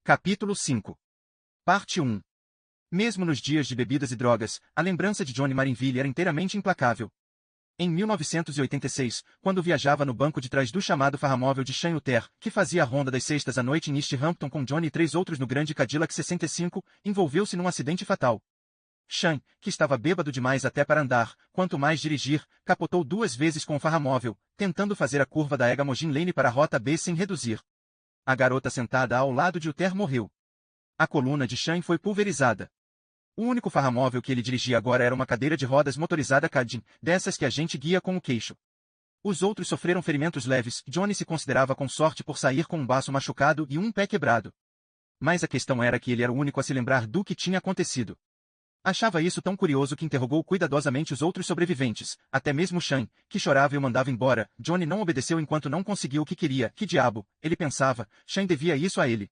Capítulo 5. Parte 1. Mesmo nos dias de bebidas e drogas, a lembrança de Johnny Marinville era inteiramente implacável. Em 1986, quando viajava no banco de trás do chamado farramóvel de Sean Uther, que fazia a ronda das sextas à noite em East Hampton com Johnny e 3 outros no grande Cadillac 65, envolveu-se num acidente fatal. Sean, que estava bêbado demais até para andar, quanto mais dirigir, capotou 2 vezes com o farramóvel, tentando fazer a curva da Egamogin Lane para a rota B sem reduzir. A garota sentada ao lado de Uther morreu. A coluna de Sean foi pulverizada. O único farramóvel que ele dirigia agora era uma cadeira de rodas motorizada Cadin, dessas que a gente guia com o queixo. Os outros sofreram ferimentos leves. Johnny se considerava com sorte por sair com um baço machucado e um pé quebrado. Mas a questão era que ele era o único a se lembrar do que tinha acontecido. Achava isso tão curioso que interrogou cuidadosamente os outros sobreviventes, até mesmo Sean, que chorava e o mandava embora. Johnny não obedeceu enquanto não conseguiu o que queria. Que diabo, ele pensava, Sean devia isso a ele.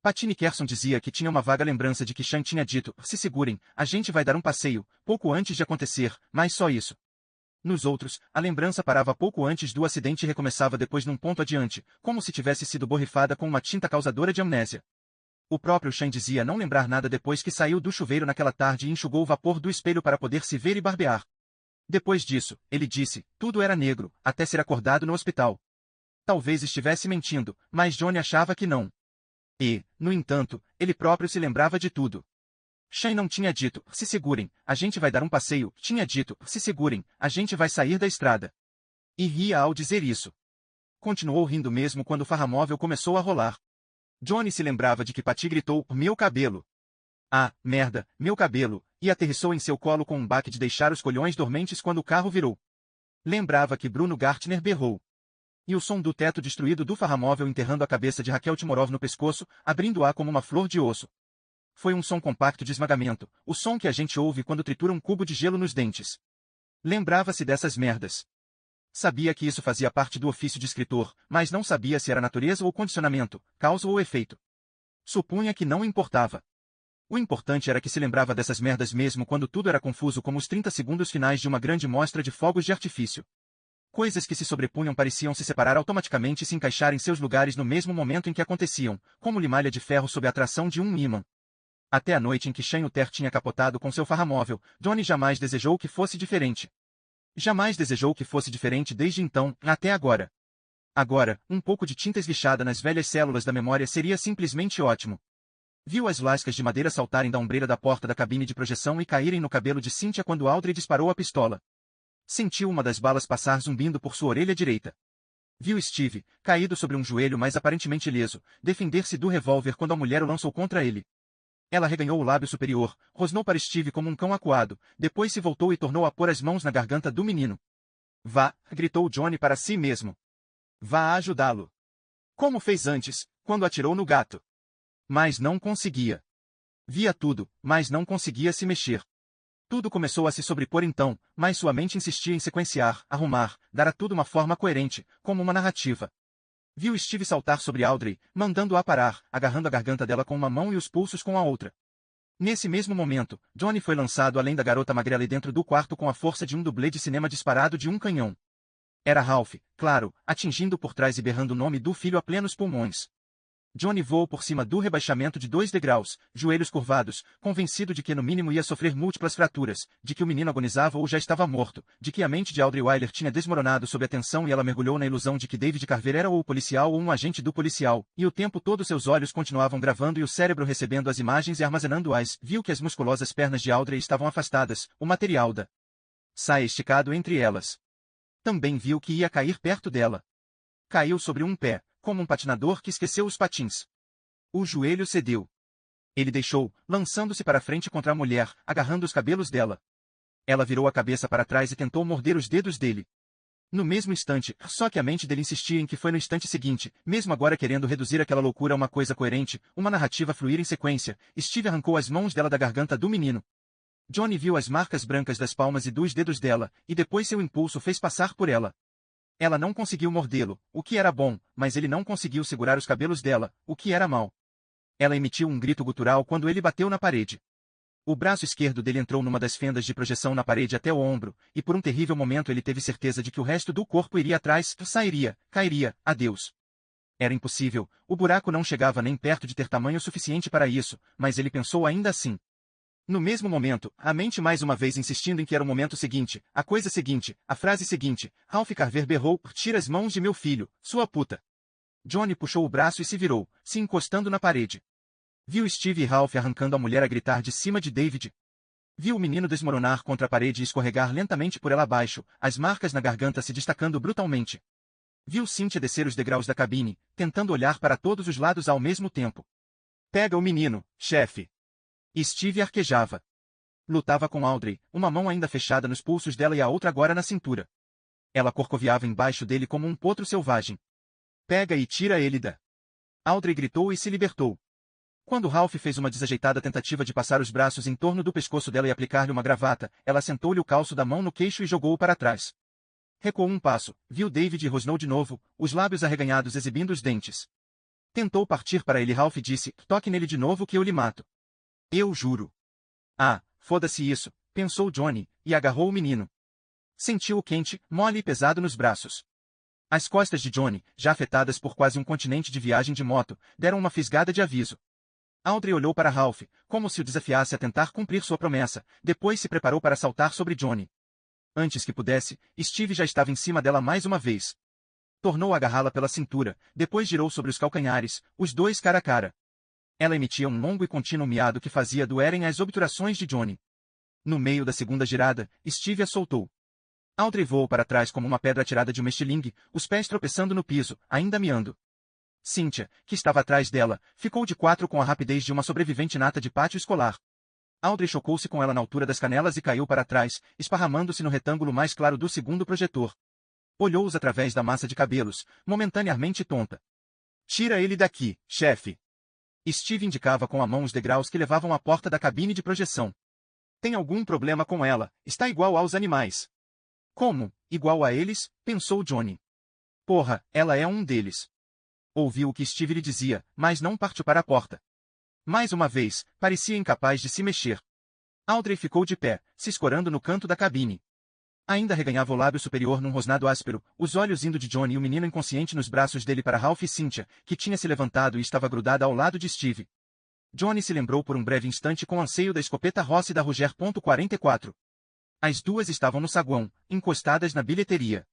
Patty Nickerson dizia que tinha uma vaga lembrança de que Sean tinha dito, se segurem, a gente vai dar um passeio, pouco antes de acontecer, mas só isso. Nos outros, a lembrança parava pouco antes do acidente e recomeçava depois num ponto adiante, como se tivesse sido borrifada com uma tinta causadora de amnésia. O próprio Sean dizia não lembrar nada depois que saiu do chuveiro naquela tarde e enxugou o vapor do espelho para poder se ver e barbear. Depois disso, ele disse, tudo era negro, até ser acordado no hospital. Talvez estivesse mentindo, mas Johnny achava que não. E, no entanto, ele próprio se lembrava de tudo. Sean não tinha dito, se segurem, a gente vai dar um passeio, tinha dito, se segurem, a gente vai sair da estrada. E ria ao dizer isso. Continuou rindo mesmo quando o farramóvel começou a rolar. Johnny se lembrava de que Patty gritou, meu cabelo. Ah, merda, meu cabelo, e aterrissou em seu colo com um baque de deixar os colhões dormentes quando o carro virou. Lembrava que Bruno Gartner berrou. E o som do teto destruído do farramóvel enterrando a cabeça de Raquel Timorov no pescoço, abrindo-a como uma flor de osso. Foi um som compacto de esmagamento, o som que a gente ouve quando tritura um cubo de gelo nos dentes. Lembrava-se dessas merdas. Sabia que isso fazia parte do ofício de escritor, mas não sabia se era natureza ou condicionamento, causa ou efeito. Supunha que não importava. O importante era que se lembrava dessas merdas mesmo quando tudo era confuso como os 30 segundos finais de uma grande mostra de fogos de artifício. Coisas que se sobrepunham pareciam se separar automaticamente e se encaixar em seus lugares no mesmo momento em que aconteciam, como limalha de ferro sob a atração de um ímã. Até a noite em que Sean Uther tinha capotado com seu farramóvel, Johnny jamais desejou que fosse diferente. Jamais desejou que fosse diferente desde então, até agora. Agora, um pouco de tinta esguichada nas velhas células da memória seria simplesmente ótimo. Viu as lascas de madeira saltarem da ombreira da porta da cabine de projeção e caírem no cabelo de Cynthia quando Audrey disparou a pistola. Sentiu uma das balas passar zumbindo por sua orelha direita. Viu Steve, caído sobre um joelho mas aparentemente ileso, defender-se do revólver quando a mulher o lançou contra ele. Ela reganhou o lábio superior, rosnou para Steve como um cão acuado, depois se voltou e tornou a pôr as mãos na garganta do menino. Vá, gritou Johnny para si mesmo. Vá ajudá-lo. Como fez antes, quando atirou no gato. Mas não conseguia. Via tudo, mas não conseguia se mexer. Tudo começou a se sobrepor então, mas sua mente insistia em sequenciar, arrumar, dar a tudo uma forma coerente, como uma narrativa. Viu Steve saltar sobre Audrey, mandando-a parar, agarrando a garganta dela com uma mão e os pulsos com a outra. Nesse mesmo momento, Johnny foi lançado além da garota magrela e dentro do quarto com a força de um dublê de cinema disparado de um canhão. Era Ralph, claro, atingindo por trás e berrando o nome do filho a plenos pulmões. Johnny voou por cima do rebaixamento de 2 degraus, joelhos curvados, convencido de que no mínimo ia sofrer múltiplas fraturas, de que o menino agonizava ou já estava morto, de que a mente de Audrey Wyler tinha desmoronado sob a tensão e ela mergulhou na ilusão de que David Carver era ou o policial ou um agente do policial, e o tempo todo seus olhos continuavam gravando e o cérebro recebendo as imagens e armazenando-as. Viu que as musculosas pernas de Audrey estavam afastadas, o material da saia esticado entre elas. Também viu que ia cair perto dela. Caiu sobre um pé, como um patinador que esqueceu os patins. O joelho cedeu. Ele deixou, lançando-se para frente contra a mulher, agarrando os cabelos dela. Ela virou a cabeça para trás e tentou morder os dedos dele. No mesmo instante, só que a mente dele insistia em que foi no instante seguinte, mesmo agora querendo reduzir aquela loucura a uma coisa coerente, uma narrativa fluir em sequência, Steve arrancou as mãos dela da garganta do menino. Johnny viu as marcas brancas das palmas e dos dedos dela, e depois seu impulso fez passar por ela. Ela não conseguiu mordê-lo, o que era bom, mas ele não conseguiu segurar os cabelos dela, o que era mal. Ela emitiu um grito gutural quando ele bateu na parede. O braço esquerdo dele entrou numa das fendas de projeção na parede até o ombro, e por um terrível momento ele teve certeza de que o resto do corpo iria atrás, sairia, cairia, adeus. Era impossível, o buraco não chegava nem perto de ter tamanho suficiente para isso, mas ele pensou ainda assim. No mesmo momento, a mente mais uma vez insistindo em que era o momento seguinte, a coisa seguinte, a frase seguinte, Ralph Carver berrou, tira as mãos de meu filho, sua puta. Johnny puxou o braço e se virou, se encostando na parede. Viu Steve e Ralph arrancando a mulher a gritar de cima de David. Viu o menino desmoronar contra a parede e escorregar lentamente por ela abaixo, as marcas na garganta se destacando brutalmente. Viu Cynthia descer os degraus da cabine, tentando olhar para todos os lados ao mesmo tempo. Pega o menino, chefe. Steve arquejava. Lutava com Audrey, uma mão ainda fechada nos pulsos dela e a outra agora na cintura. Ela corcoviava embaixo dele como um potro selvagem. Pega e tira ele da. Audrey gritou e se libertou. Quando Ralph fez uma desajeitada tentativa de passar os braços em torno do pescoço dela e aplicar-lhe uma gravata, ela sentou-lhe o calço da mão no queixo e jogou-o para trás. Recuou um passo, viu David e rosnou de novo, os lábios arreganhados exibindo os dentes. Tentou partir para ele. Ralph disse, toque nele de novo que eu lhe mato. Eu juro. Ah, foda-se isso, pensou Johnny, e agarrou o menino. Sentiu-o quente, mole e pesado nos braços. As costas de Johnny, já afetadas por quase um continente de viagem de moto, deram uma fisgada de aviso. Audrey olhou para Ralph, como se o desafiasse a tentar cumprir sua promessa, depois se preparou para saltar sobre Johnny. Antes que pudesse, Steve já estava em cima dela mais uma vez. Tornou a agarrá-la pela cintura, depois girou sobre os calcanhares, os dois cara a cara. Ela emitia um longo e contínuo miado que fazia doerem as obturações de Johnny. No meio da segunda girada, Steve a soltou. Audrey voou para trás como uma pedra atirada de uma estilingue, os pés tropeçando no piso, ainda miando. Cynthia, que estava atrás dela, ficou de quatro com a rapidez de uma sobrevivente nata de pátio escolar. Audrey chocou-se com ela na altura das canelas e caiu para trás, esparramando-se no retângulo mais claro do segundo projetor. Olhou-os através da massa de cabelos, momentaneamente tonta. Tira ele daqui, chefe. Steve indicava com a mão os degraus que levavam à porta da cabine de projeção. Tem algum problema com ela, está igual aos animais. Como, igual a eles? Pensou Johnny. Porra, ela é um deles. Ouviu o que Steve lhe dizia, mas não partiu para a porta. Mais uma vez, parecia incapaz de se mexer. Audrey ficou de pé, se escorando no canto da cabine. Ainda reganhava o lábio superior num rosnado áspero, os olhos indo de Johnny e o menino inconsciente nos braços dele para Ralph e Cynthia, que tinha se levantado e estava grudada ao lado de Steve. Johnny se lembrou por um breve instante com anseio da escopeta Rossi da Ruger .44. As duas estavam no saguão, encostadas na bilheteria.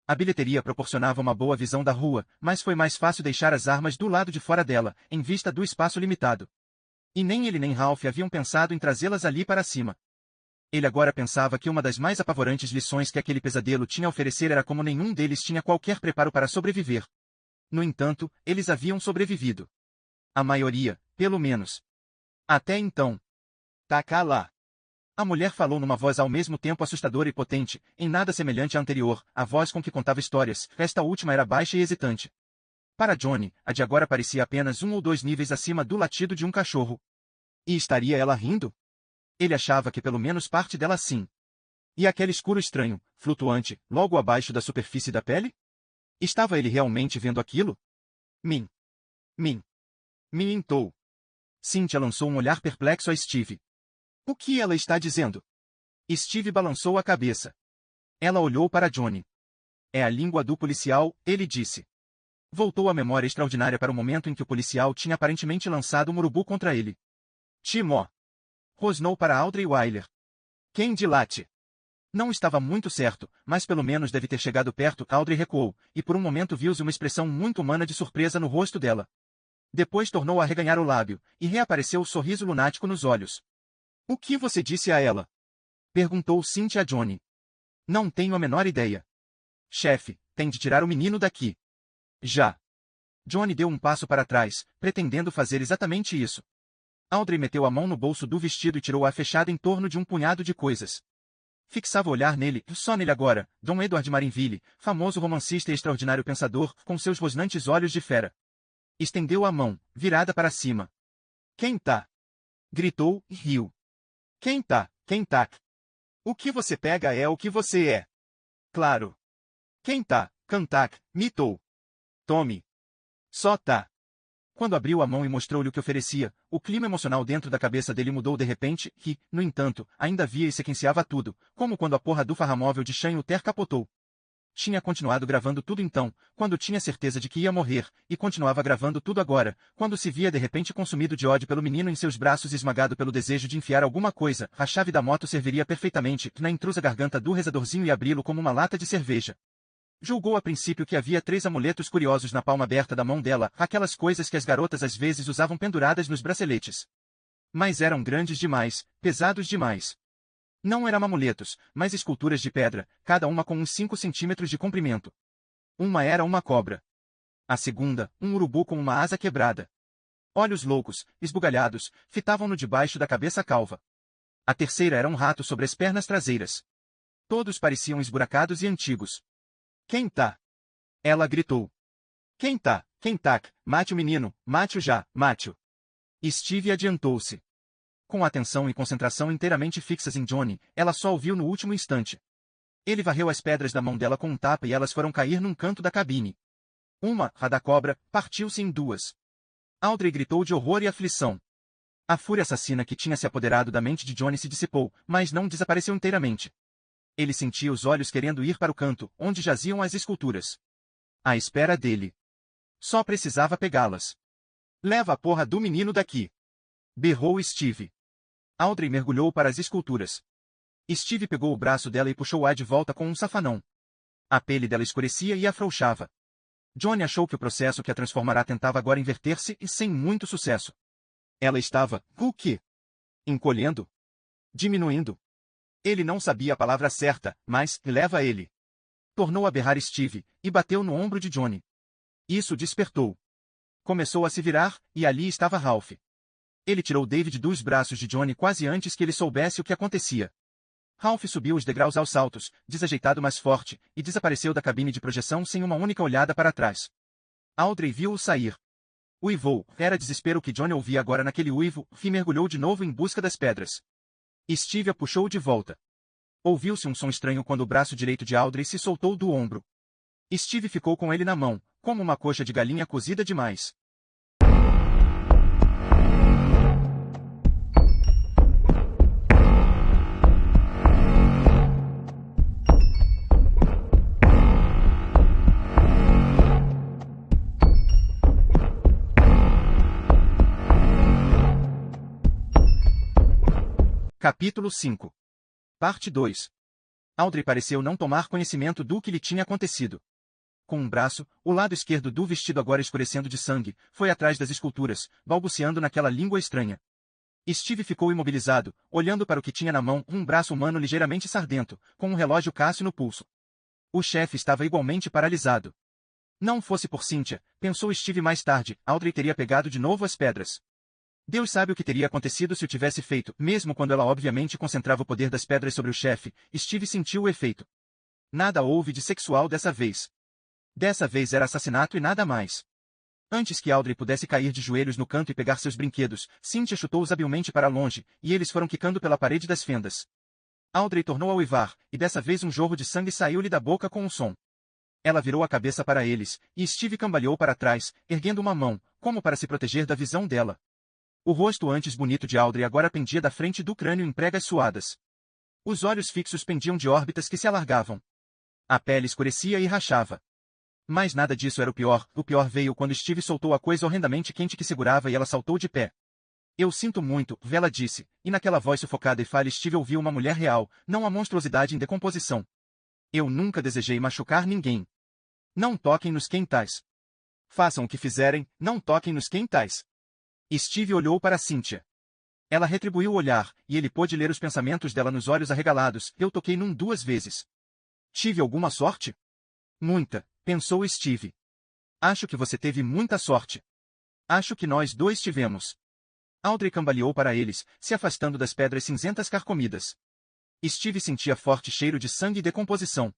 A bilheteria proporcionava uma boa visão da rua, mas foi mais fácil deixar as armas do lado de fora dela, em vista do espaço limitado. E nem ele nem Ralph haviam pensado em trazê-las ali para cima. Ele agora pensava que uma das mais apavorantes lições que aquele pesadelo tinha a oferecer era como nenhum deles tinha qualquer preparo para sobreviver. No entanto, eles haviam sobrevivido. A maioria, pelo menos. Até então. Taca lá. A mulher falou numa voz ao mesmo tempo assustadora e potente, em nada semelhante à anterior, a voz com que contava histórias. Esta última era baixa e hesitante. Para Johnny, a de agora parecia apenas 1 ou 2 níveis acima do latido de um cachorro. E estaria ela rindo? Ele achava que pelo menos parte dela sim. E aquele escuro estranho, flutuante, logo abaixo da superfície da pele? Estava ele realmente vendo aquilo? Mim. Intou. Cynthia lançou um olhar perplexo a Steve. O que ela está dizendo? Steve balançou a cabeça. Ela olhou para Johnny. É a língua do policial, ele disse. Voltou a memória extraordinária para o momento em que o policial tinha aparentemente lançado um urubu contra ele. Timó. Rosnou para Audrey Wyler. Quem dilate? Não estava muito certo, mas pelo menos deve ter chegado perto. Audrey recuou, e por um momento viu-se uma expressão muito humana de surpresa no rosto dela. Depois tornou a arreganhar o lábio, e reapareceu o sorriso lunático nos olhos. O que você disse a ela? Perguntou Cynthia a Johnny. Não tenho a menor ideia. Chefe, tem de tirar o menino daqui. Já. Johnny deu um passo para trás, pretendendo fazer exatamente isso. Audrey meteu a mão no bolso do vestido e tirou-a fechada em torno de um punhado de coisas. Fixava o olhar nele, só nele agora, Dom Edward Marinville, famoso romancista e extraordinário pensador, com seus rosnantes olhos de fera. Estendeu a mão, virada para cima. Quem tá? Gritou e riu. Quem tá? O que você pega é o que você é. Claro. Quem tá? Cantac, mitou. Tome. Só tá. Quando abriu a mão e mostrou-lhe o que oferecia, o clima emocional dentro da cabeça dele mudou de repente e, no entanto, ainda via e sequenciava tudo, como quando a porra do farramóvel de Shanhuter capotou. tinha continuado gravando tudo então, quando tinha certeza de que ia morrer, e continuava gravando tudo agora, quando se via de repente consumido de ódio pelo menino em seus braços e esmagado pelo desejo de enfiar alguma coisa. A chave da moto serviria perfeitamente na intrusa garganta do rezadorzinho e abri-lo como uma lata de cerveja. Julgou a princípio que havia 3 amuletos curiosos na palma aberta da mão dela, aquelas coisas que as garotas às vezes usavam penduradas nos braceletes. Mas eram grandes demais, pesados demais. Não eram amuletos, mas esculturas de pedra, cada uma com uns 5 centímetros de comprimento. Uma era uma cobra. A segunda, um urubu com uma asa quebrada. Olhos loucos, esbugalhados, fitavam-no debaixo da cabeça calva. A terceira era um rato sobre as pernas traseiras. Todos pareciam esburacados e antigos. Quem tá? Ela gritou. Quem tá? Quem tá? Mate o menino, mate-o já, mate-o. Steve adiantou-se. Com atenção e concentração inteiramente fixas em Johnny, ela só ouviu no último instante. Ele varreu as pedras da mão dela com um tapa e elas foram cair num canto da cabine. Uma, a da cobra, partiu-se em 2. Audrey gritou de horror e aflição. A fúria assassina que tinha se apoderado da mente de Johnny se dissipou, mas não desapareceu inteiramente. Ele sentia os olhos querendo ir para o canto, onde jaziam as esculturas. À espera dele. Só precisava pegá-las. Leva a porra do menino daqui! Berrou Steve. Audrey mergulhou para as esculturas. Steve pegou o braço dela e puxou-a de volta com um safanão. A pele dela escurecia e afrouxava. Johnny achou que o processo que a transformará tentava agora inverter-se e sem muito sucesso. Ela estava, o quê? Encolhendo? Diminuindo? Ele não sabia a palavra certa, mas, leva ele. Tornou a berrar Steve, e bateu no ombro de Johnny. Isso despertou. Começou a se virar, e ali estava Ralph. Ele tirou David dos braços de Johnny quase antes que ele soubesse o que acontecia. Ralph subiu os degraus aos saltos, desajeitado mas forte, e desapareceu da cabine de projeção sem uma única olhada para trás. Audrey viu-o sair. Uivou, era desespero que Johnny ouvia agora naquele uivo, e mergulhou de novo em busca das pedras. Steve a puxou de volta. Ouviu-se um som estranho quando o braço direito de Audrey se soltou do ombro. Steve ficou com ele na mão, como uma coxa de galinha cozida demais. Capítulo 5. Parte 2. Audrey pareceu não tomar conhecimento do que lhe tinha acontecido. Com um braço, o lado esquerdo do vestido agora escurecendo de sangue, foi atrás das esculturas, balbuciando naquela língua estranha. Steve ficou imobilizado, olhando para o que tinha na mão, um braço humano ligeiramente sardento, com um relógio Cássio no pulso. O chefe estava igualmente paralisado. Não fosse por Cynthia, pensou Steve mais tarde, Audrey teria pegado de novo as pedras. Deus sabe o que teria acontecido se o tivesse feito, mesmo quando ela obviamente concentrava o poder das pedras sobre o chefe, Steve sentiu o efeito. Nada houve de sexual dessa vez. Dessa vez era assassinato e nada mais. Antes que Audrey pudesse cair de joelhos no canto e pegar seus brinquedos, Cynthia chutou-os habilmente para longe, e eles foram quicando pela parede das fendas. Audrey tornou a uivar, e dessa vez um jorro de sangue saiu-lhe da boca com um som. Ela virou a cabeça para eles, e Steve cambaleou para trás, erguendo uma mão, como para se proteger da visão dela. O rosto antes bonito de Audrey agora pendia da frente do crânio em pregas suadas. Os olhos fixos pendiam de órbitas que se alargavam. A pele escurecia e rachava. Mas nada disso era o pior veio quando Steve soltou a coisa horrendamente quente que segurava e ela saltou de pé. Eu sinto muito, Vela disse, e naquela voz sufocada e falha Steve ouviu uma mulher real, não a monstruosidade em decomposição. Eu nunca desejei machucar ninguém. Não toquem nos quentais. Façam o que fizerem, não toquem nos quentais. Steve olhou para Cynthia. Ela retribuiu o olhar, e ele pôde ler os pensamentos dela nos olhos arregalados. Eu toquei num 2 vezes. Tive alguma sorte? Muita, pensou Steve. Acho que você teve muita sorte. Acho que nós dois tivemos. Audrey cambaleou para eles, se afastando das pedras cinzentas carcomidas. Steve sentia forte cheiro de sangue e decomposição.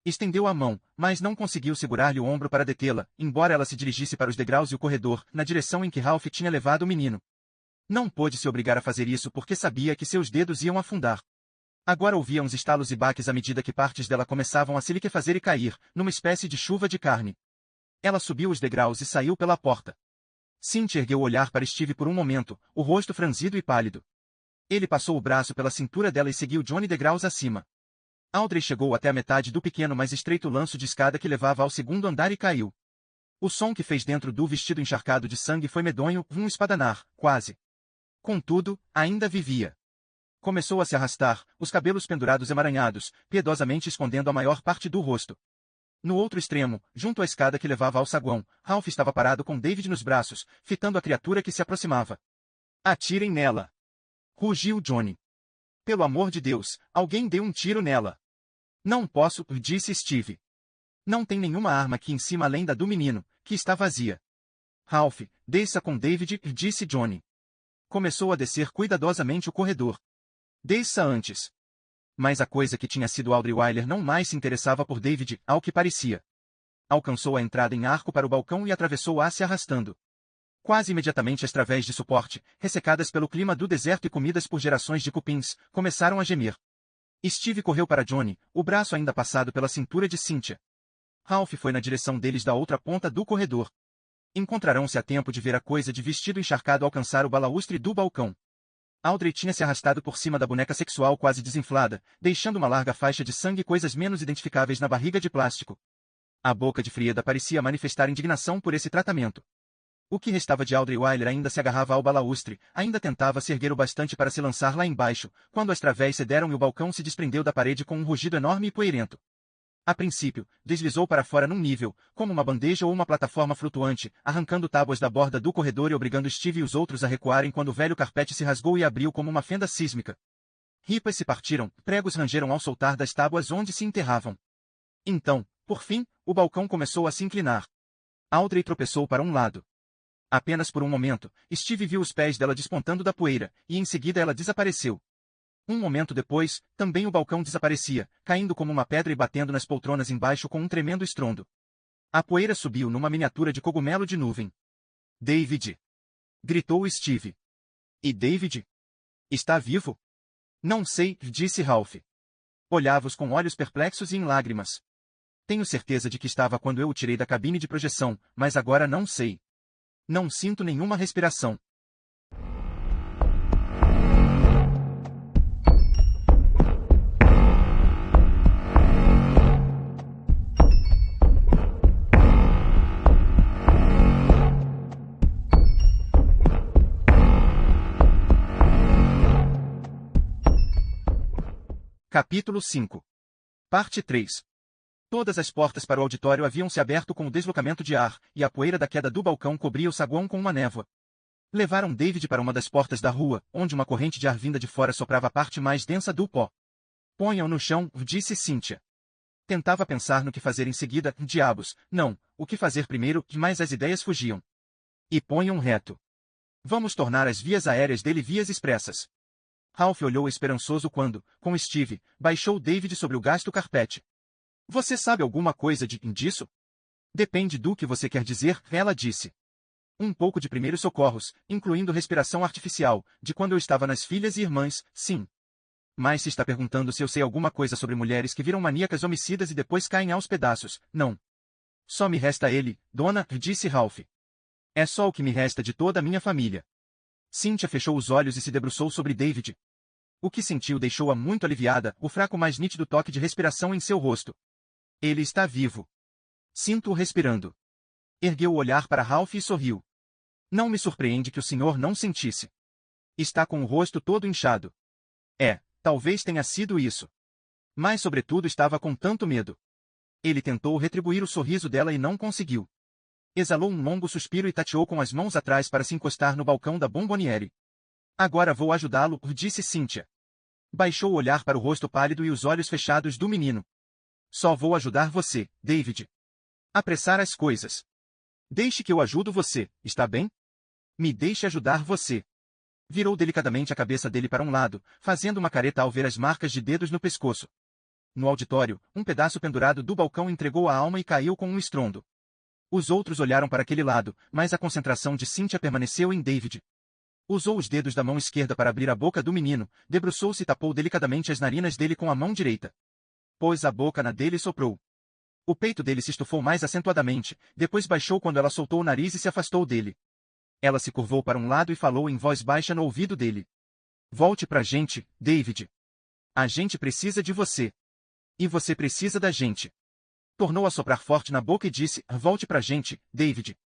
Estendeu a mão, mas não conseguiu segurar-lhe o ombro para detê-la, embora ela se dirigisse para os degraus e o corredor, na direção em que Ralph tinha levado o menino. Não pôde se obrigar a fazer isso porque sabia que seus dedos iam afundar. Agora ouvia uns estalos e baques à medida que partes dela começavam a se liquefazer e cair, numa espécie de chuva de carne. Ela subiu os degraus e saiu pela porta. Cynthia ergueu o olhar para Steve por um momento, o rosto franzido e pálido. Ele passou o braço pela cintura dela e seguiu Johnny degraus acima. Audrey chegou até a metade do pequeno mas estreito lanço de escada que levava ao segundo andar e caiu. O som que fez dentro do vestido encharcado de sangue foi medonho, um espadanar, quase. Contudo, ainda vivia. Começou a se arrastar, os cabelos pendurados emaranhados, piedosamente escondendo a maior parte do rosto. No outro extremo, junto à escada que levava ao saguão, Ralph estava parado com David nos braços, fitando a criatura que se aproximava. Atirem nela! Rugiu Johnny. Pelo amor de Deus, alguém dê um tiro nela. Não posso, disse Steve. Não tem nenhuma arma aqui em cima além da do menino, que está vazia. Ralph, desça com David, disse Johnny. Começou a descer cuidadosamente o corredor. Desça antes. Mas a coisa que tinha sido Audrey Wyler não mais se interessava por David, ao que parecia. Alcançou a entrada em arco para o balcão e atravessou-a se arrastando. Quase imediatamente as través de suporte, ressecadas pelo clima do deserto e comidas por gerações de cupins, começaram a gemer. Steve correu para Johnny, o braço ainda passado pela cintura de Cynthia. Ralph foi na direção deles da outra ponta do corredor. Encontrarão-se a tempo de ver a coisa de vestido encharcado alcançar o balaustre do balcão. Audrey tinha se arrastado por cima da boneca sexual quase desinflada, deixando uma larga faixa de sangue e coisas menos identificáveis na barriga de plástico. A boca de Frieda parecia manifestar indignação por esse tratamento. O que restava de Audrey Wyler ainda se agarrava ao balaustre, ainda tentava se erguer o bastante para se lançar lá embaixo, quando as través cederam e o balcão se desprendeu da parede com um rugido enorme e poeirento. A princípio, deslizou para fora num nível, como uma bandeja ou uma plataforma flutuante, arrancando tábuas da borda do corredor e obrigando Steve e os outros a recuarem quando o velho carpete se rasgou e abriu como uma fenda sísmica. Ripas se partiram, pregos rangeram ao soltar das tábuas onde se enterravam. Então, por fim, o balcão começou a se inclinar. Audrey tropeçou para um lado. Apenas por um momento, Steve viu os pés dela despontando da poeira, e em seguida ela desapareceu. Um momento depois, também o balcão desaparecia, caindo como uma pedra e batendo nas poltronas embaixo com um tremendo estrondo. A poeira subiu numa miniatura de cogumelo de nuvem. David! Gritou Steve. E David? Está vivo? Não sei, disse Ralph. Olhava-os com olhos perplexos e em lágrimas. Tenho certeza de que estava quando eu o tirei da cabine de projeção, mas agora não sei. Não sinto nenhuma respiração. Capítulo 5. Parte 3. Todas as portas para o auditório haviam se aberto com o deslocamento de ar, e a poeira da queda do balcão cobria o saguão com uma névoa. Levaram David para uma das portas da rua, onde uma corrente de ar vinda de fora soprava a parte mais densa do pó. Ponham no chão, disse Cynthia. Tentava pensar no que fazer em seguida, diabos, não, o que fazer primeiro, mas as ideias fugiam. E ponham reto. Vamos tornar as vias aéreas dele vias expressas. Ralph olhou esperançoso quando, com Steve, baixou David sobre o gasto carpete. Você sabe alguma coisa disso? Depende do que você quer dizer, ela disse. Um pouco de primeiros socorros, incluindo respiração artificial, de quando eu estava nas Filhas e Irmãs, sim. Mas se está perguntando se eu sei alguma coisa sobre mulheres que viram maníacas homicidas e depois caem aos pedaços, não. Só me resta ele, dona, disse Ralph. É só o que me resta de toda a minha família. Cynthia fechou os olhos e se debruçou sobre David. O que sentiu deixou-a muito aliviada, o fraco mais nítido toque de respiração em seu rosto. Ele está vivo. Sinto-o respirando. Ergueu o olhar para Ralph e sorriu. Não me surpreende que o senhor não sentisse. Está com o rosto todo inchado. Talvez tenha sido isso. Mas sobretudo estava com tanto medo. Ele tentou retribuir o sorriso dela e não conseguiu. Exalou um longo suspiro e tateou com as mãos atrás para se encostar no balcão da Bomboniere. Agora vou ajudá-lo, disse Cynthia. Baixou o olhar para o rosto pálido e os olhos fechados do menino. Só vou ajudar você, David. Apressar as coisas. Deixe que eu ajudo você, está bem? Me deixe ajudar você. Virou delicadamente a cabeça dele para um lado, fazendo uma careta ao ver as marcas de dedos no pescoço. No auditório, um pedaço pendurado do balcão entregou a alma e caiu com um estrondo. Os outros olharam para aquele lado, mas a concentração de Cynthia permaneceu em David. Usou os dedos da mão esquerda para abrir a boca do menino, debruçou-se e tapou delicadamente as narinas dele com a mão direita. Pôs a boca na dele e soprou. O peito dele se estufou mais acentuadamente, depois baixou quando ela soltou o nariz e se afastou dele. Ela se curvou para um lado e falou em voz baixa no ouvido dele. Volte pra gente, David. A gente precisa de você. E você precisa da gente. Tornou a soprar forte na boca e disse, volte pra gente, David.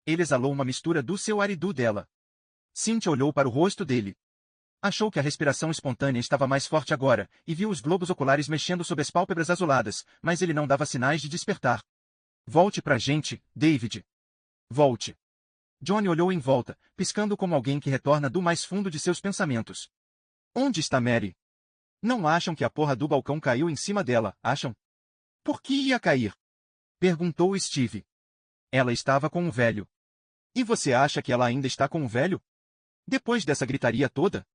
Ele exalou uma mistura do seu ar e do dela. Cynthia olhou para o rosto dele. Achou que a respiração espontânea estava mais forte agora, e viu os globos oculares mexendo sob as pálpebras azuladas, mas ele não dava sinais de despertar. Volte pra gente, David. Volte. Johnny olhou em volta, piscando como alguém que retorna do mais fundo de seus pensamentos. Onde está Mary? Não acham que a porra do balcão caiu em cima dela, acham? Por que ia cair? Perguntou Steve. Ela estava com um velho. E você acha que ela ainda está com um velho? Depois dessa gritaria toda?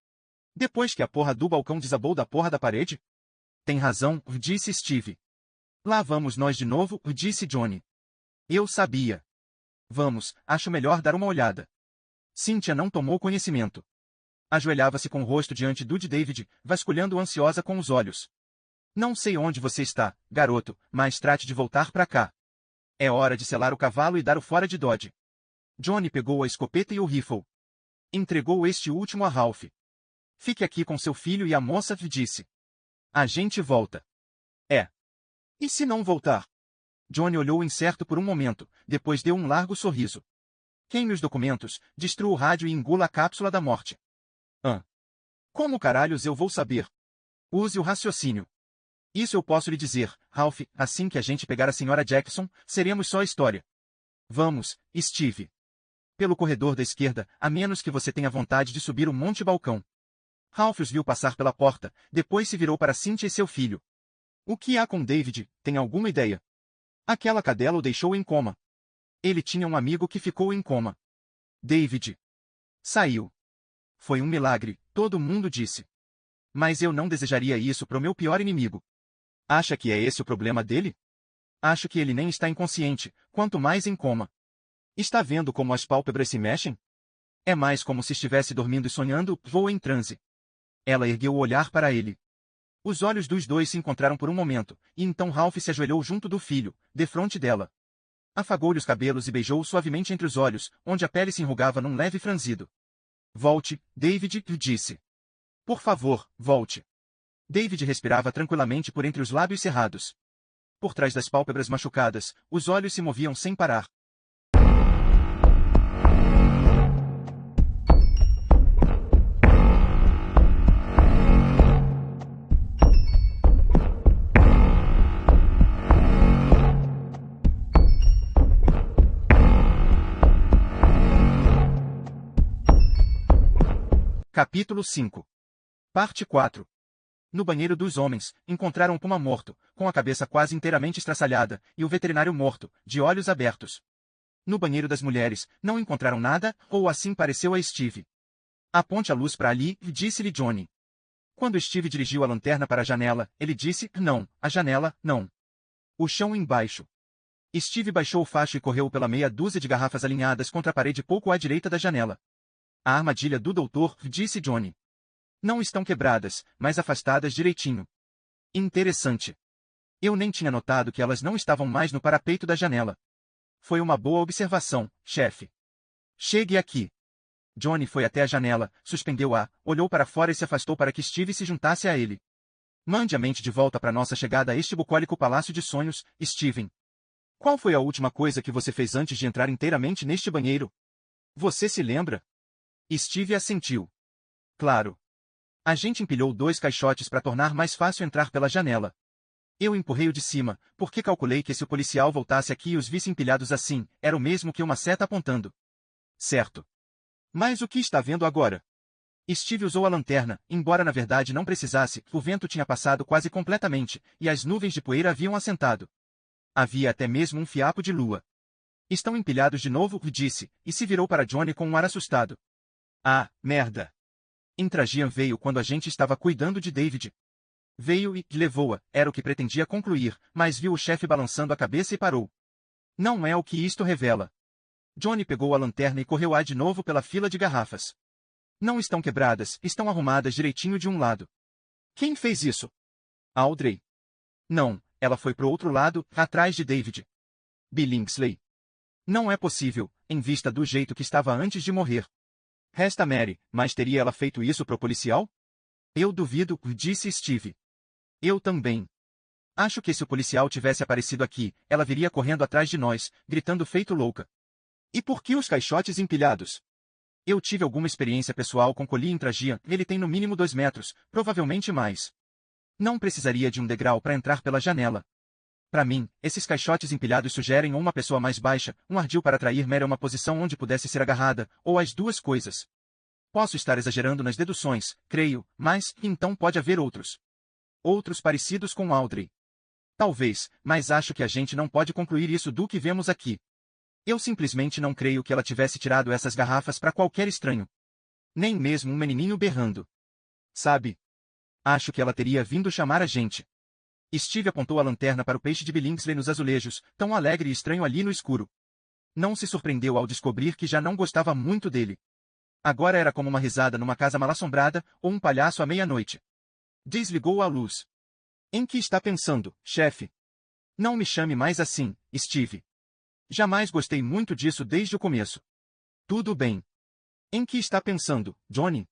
Depois que a porra do balcão desabou da porra da parede? Tem razão, disse Steve. Lá vamos nós de novo, disse Johnny. Eu sabia. Vamos, acho melhor dar uma olhada. Cynthia não tomou conhecimento. Ajoelhava-se com o rosto diante do de David, vasculhando ansiosa com os olhos. Não sei onde você está, garoto, mas trate de voltar pra cá. É hora de selar o cavalo e dar o fora de Dodge. Johnny pegou a escopeta e o rifle. Entregou este último a Ralph. Fique aqui com seu filho e a moça disse. A gente volta. É. E se não voltar? Johnny olhou incerto por um momento, depois deu um largo sorriso. Queime os documentos, destrua o rádio e engula a cápsula da morte. Como caralhos eu vou saber? Use o raciocínio. Isso eu posso lhe dizer, Ralph, assim que a gente pegar a Sra. Jackson, seremos só história. Vamos, Steve. Pelo corredor da esquerda, a menos que você tenha vontade de subir o monte balcão. Ralph os viu passar pela porta, depois se virou para Cynthia e seu filho. O que há com David, tem alguma ideia? Aquela cadela o deixou em coma. Ele tinha um amigo que ficou em coma. David. Saiu. Foi um milagre, todo mundo disse. Mas eu não desejaria isso pro meu pior inimigo. Acha que é esse o problema dele? Acho que ele nem está inconsciente, quanto mais em coma. Está vendo como as pálpebras se mexem? É mais como se estivesse dormindo e sonhando, ou em transe. Ela ergueu o olhar para ele. Os olhos dos dois se encontraram por um momento, e então Ralph se ajoelhou junto do filho, defronte dela. Afagou-lhe os cabelos e beijou-o suavemente entre os olhos, onde a pele se enrugava num leve franzido. Volte, David, disse. Por favor, volte. David respirava tranquilamente por entre os lábios cerrados. Por trás das pálpebras machucadas, os olhos se moviam sem parar. Capítulo 5. Parte 4. No banheiro dos homens, encontraram o Puma morto, com a cabeça quase inteiramente estraçalhada, e o veterinário morto, de olhos abertos. No banheiro das mulheres, não encontraram nada, ou assim pareceu a Steve. Aponte a luz para ali, disse-lhe Johnny. Quando Steve dirigiu a lanterna para a janela, ele disse, não, a janela, não. O chão embaixo. Steve baixou o facho e correu pela meia dúzia de garrafas alinhadas contra a parede pouco à direita da janela. A armadilha do doutor, disse Johnny. Não estão quebradas, mas afastadas direitinho. Interessante. Eu nem tinha notado que elas não estavam mais no parapeito da janela. Foi uma boa observação, chefe. Chegue aqui. Johnny foi até a janela, suspendeu-a, olhou para fora e se afastou para que Steve se juntasse a ele. Mande a mente de volta para nossa chegada a este bucólico palácio de sonhos, Steven. Qual foi a última coisa que você fez antes de entrar inteiramente neste banheiro? Você se lembra? Steve assentiu. Claro. A gente empilhou 2 caixotes para tornar mais fácil entrar pela janela. Eu empurrei-o de cima, porque calculei que se o policial voltasse aqui e os visse empilhados assim, era o mesmo que uma seta apontando. Certo. Mas o que está vendo agora? Steve usou a lanterna, embora na verdade não precisasse, o vento tinha passado quase completamente, e as nuvens de poeira haviam assentado. Havia até mesmo um fiapo de lua. Estão empilhados de novo, disse, e se virou para Johnny com um ar assustado. Ah, merda. Intragian veio quando a gente estava cuidando de David. Veio e levou-a, era o que pretendia concluir, mas viu o chefe balançando a cabeça e parou. Não é o que isto revela. Johnny pegou a lanterna e correu-a de novo pela fila de garrafas. Não estão quebradas, estão arrumadas direitinho de um lado. Quem fez isso? Audrey. Não, ela foi pro outro lado, atrás de David. Billingsley. Não é possível, em vista do jeito que estava antes de morrer. Resta Mary, mas teria ela feito isso pro policial? Eu duvido, disse Steve. Eu também. Acho que se o policial tivesse aparecido aqui, ela viria correndo atrás de nós, gritando feito louca. E por que os caixotes empilhados? Eu tive alguma experiência pessoal com Colin Trajan, ele tem no mínimo 2 metros, provavelmente mais. Não precisaria de um degrau para entrar pela janela. Para mim, esses caixotes empilhados sugerem ou uma pessoa mais baixa, um ardil para atrair Mary a uma posição onde pudesse ser agarrada, ou as duas coisas. Posso estar exagerando nas deduções, creio, mas, então pode haver outros. Outros parecidos com Audrey. Talvez, mas acho que a gente não pode concluir isso do que vemos aqui. Eu simplesmente não creio que ela tivesse tirado essas garrafas para qualquer estranho. Nem mesmo um menininho berrando. Sabe? Acho que ela teria vindo chamar a gente. Steve apontou a lanterna para o peixe de Billingsley nos azulejos, tão alegre e estranho ali no escuro. Não se surpreendeu ao descobrir que já não gostava muito dele. Agora era como uma risada numa casa mal-assombrada, ou um palhaço à meia-noite. Desligou a luz. Em que está pensando, chefe? Não me chame mais assim, Steve. Jamais gostei muito disso desde o começo. Tudo bem. Em que está pensando, Johnny?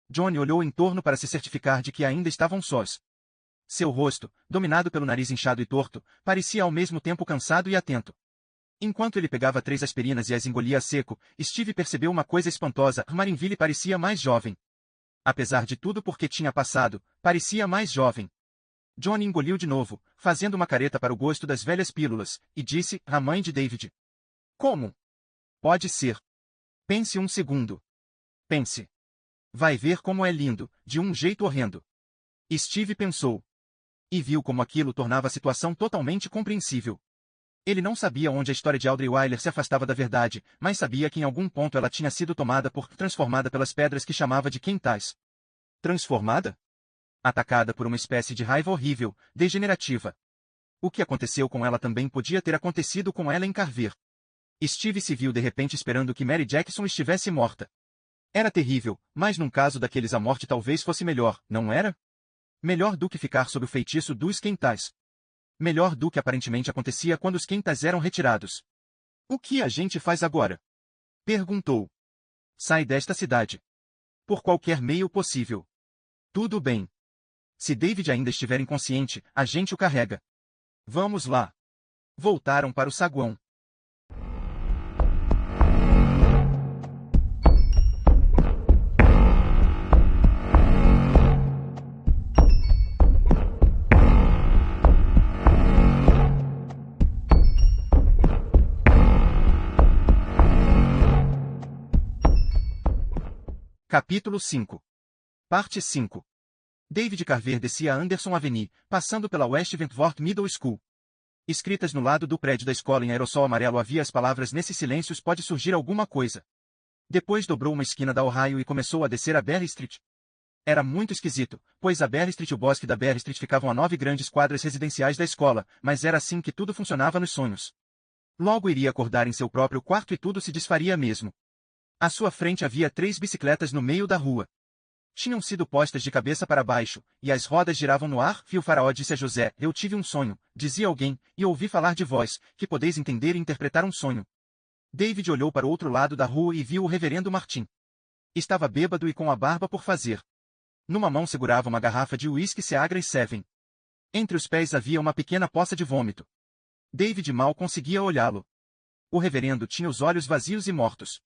Johnny olhou em torno para se certificar de que ainda estavam sós. Seu rosto, dominado pelo nariz inchado e torto, parecia ao mesmo tempo cansado e atento. Enquanto ele pegava 3 aspirinas e as engolia a seco, Steve percebeu uma coisa espantosa: Marinville parecia mais jovem. Apesar de tudo porque tinha passado, parecia mais jovem. Johnny engoliu de novo, fazendo uma careta para o gosto das velhas pílulas, e disse à mãe de David. Como? Pode ser. Pense um segundo. Pense. Vai ver como é lindo, de um jeito horrendo. Steve pensou. E viu como aquilo tornava a situação totalmente compreensível. Ele não sabia onde a história de Audrey Wyler se afastava da verdade, mas sabia que em algum ponto ela tinha sido transformada pelas pedras que chamava de quentais. Transformada? Atacada por uma espécie de raiva horrível, degenerativa. O que aconteceu com ela também podia ter acontecido com ela em Carver. Steve se viu de repente esperando que Mary Jackson estivesse morta. Era terrível, mas num caso daqueles a morte talvez fosse melhor, não era? Melhor do que ficar sob o feitiço dos quentais. Melhor do que aparentemente acontecia quando os quentais eram retirados. O que a gente faz agora? Perguntou. Sai desta cidade. Por qualquer meio possível. Tudo bem. Se David ainda estiver inconsciente, a gente o carrega. Vamos lá. Voltaram para o saguão. Capítulo 5. Parte 5. David Carver descia a Anderson Avenue, passando pela West Wentworth Middle School. Escritas no lado do prédio da escola em aerossol amarelo havia as palavras: nesses silêncios pode surgir alguma coisa. Depois dobrou uma esquina da Ohio e começou a descer a Berry Street. Era muito esquisito, pois a Berry Street e o bosque da Berry Street ficavam a 9 grandes quadras residenciais da escola, mas era assim que tudo funcionava nos sonhos. Logo iria acordar em seu próprio quarto e tudo se desfaria mesmo. À sua frente havia 3 bicicletas no meio da rua. Tinham sido postas de cabeça para baixo, e as rodas giravam no ar. E o faraó disse a José: eu tive um sonho, dizia alguém, e ouvi falar de vós, que podeis entender e interpretar um sonho. David olhou para o outro lado da rua e viu o reverendo Martin. Estava bêbado e com a barba por fazer. Numa mão segurava uma garrafa de uísque Seagra e Seven. Entre os pés havia uma pequena poça de vômito. David mal conseguia olhá-lo. O reverendo tinha os olhos vazios e mortos.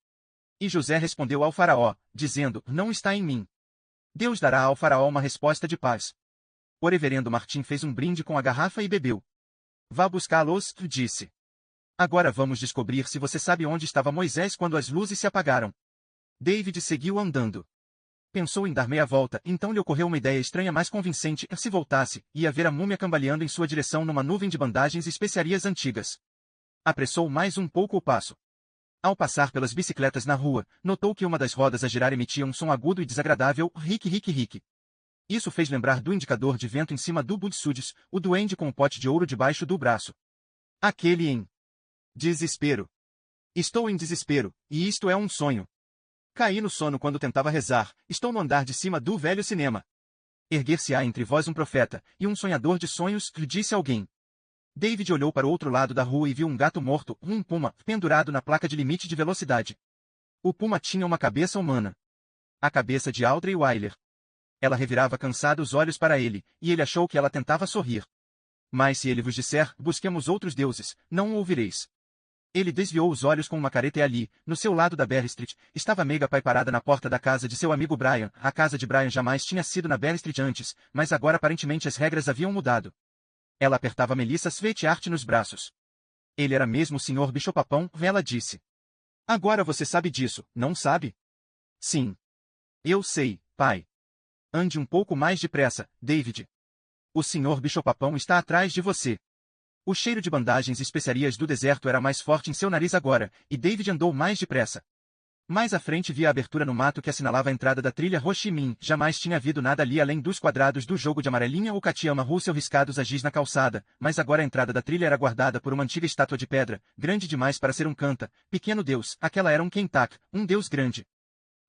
E José respondeu ao faraó, dizendo: não está em mim. Deus dará ao faraó uma resposta de paz. O reverendo Martim fez um brinde com a garrafa e bebeu. Vá buscá-los, disse. Agora vamos descobrir se você sabe onde estava Moisés quando as luzes se apagaram. David seguiu andando. Pensou em dar meia volta, então lhe ocorreu uma ideia estranha mais convincente: se voltasse, ia ver a múmia cambaleando em sua direção numa nuvem de bandagens e especiarias antigas. Apressou mais um pouco o passo. Ao passar pelas bicicletas na rua, notou que uma das rodas a girar emitia um som agudo e desagradável: rique, rique, rique. Isso fez lembrar do indicador de vento em cima do Budsudis, o duende com o pote de ouro debaixo do braço. Aquele em desespero. Estou em desespero, e isto é um sonho. Caí no sono quando tentava rezar, estou no andar de cima do velho cinema. Erguer-se-á entre vós um profeta, e um sonhador de sonhos, lhe disse alguém. David olhou para o outro lado da rua e viu um gato morto, um puma, pendurado na placa de limite de velocidade. O puma tinha uma cabeça humana. A cabeça de Audrey Wyler. Ela revirava cansada os olhos para ele, e ele achou que ela tentava sorrir. Mas se ele vos disser, busquemos outros deuses, não o ouvireis. Ele desviou os olhos com uma careta e ali, no seu lado da Berry Street, estava Meg Pye parada na porta da casa de seu amigo Brian. A casa de Brian jamais tinha sido na Berry Street antes, mas agora aparentemente as regras haviam mudado. Ela apertava Melissa Sweetheart nos braços. Ele era mesmo o Sr. Bichopapão, ela disse. Agora você sabe disso, não sabe? Sim. Eu sei, pai. Ande um pouco mais depressa, David. O Sr. Bichopapão está atrás de você. O cheiro de bandagens e especiarias do deserto era mais forte em seu nariz agora, e David andou mais depressa. Mais à frente via a abertura no mato que assinalava a entrada da trilha Ho Chi Minh. Jamais tinha havido nada ali além dos quadrados do jogo de amarelinha ou Katiama Russell riscados a giz na calçada, mas agora a entrada da trilha era guardada por uma antiga estátua de pedra, grande demais para ser um canta, pequeno deus. Aquela era um Kentak, um deus grande.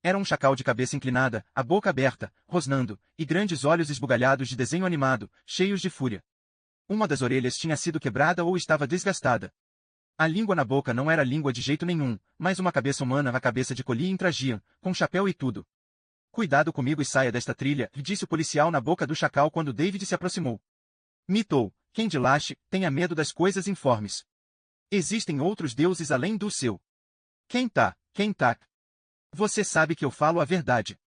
Era um chacal de cabeça inclinada, a boca aberta, rosnando, e grandes olhos esbugalhados de desenho animado, cheios de fúria. Uma das orelhas tinha sido quebrada ou estava desgastada. A língua na boca não era língua de jeito nenhum, mas uma cabeça humana, a cabeça de Collie Intragian, com chapéu e tudo. Cuidado comigo e saia desta trilha, disse o policial na boca do chacal quando David se aproximou. Mitou, quem de Lache, tenha medo das coisas informes. Existem outros deuses além do seu. Quem tá? Você sabe que eu falo a verdade.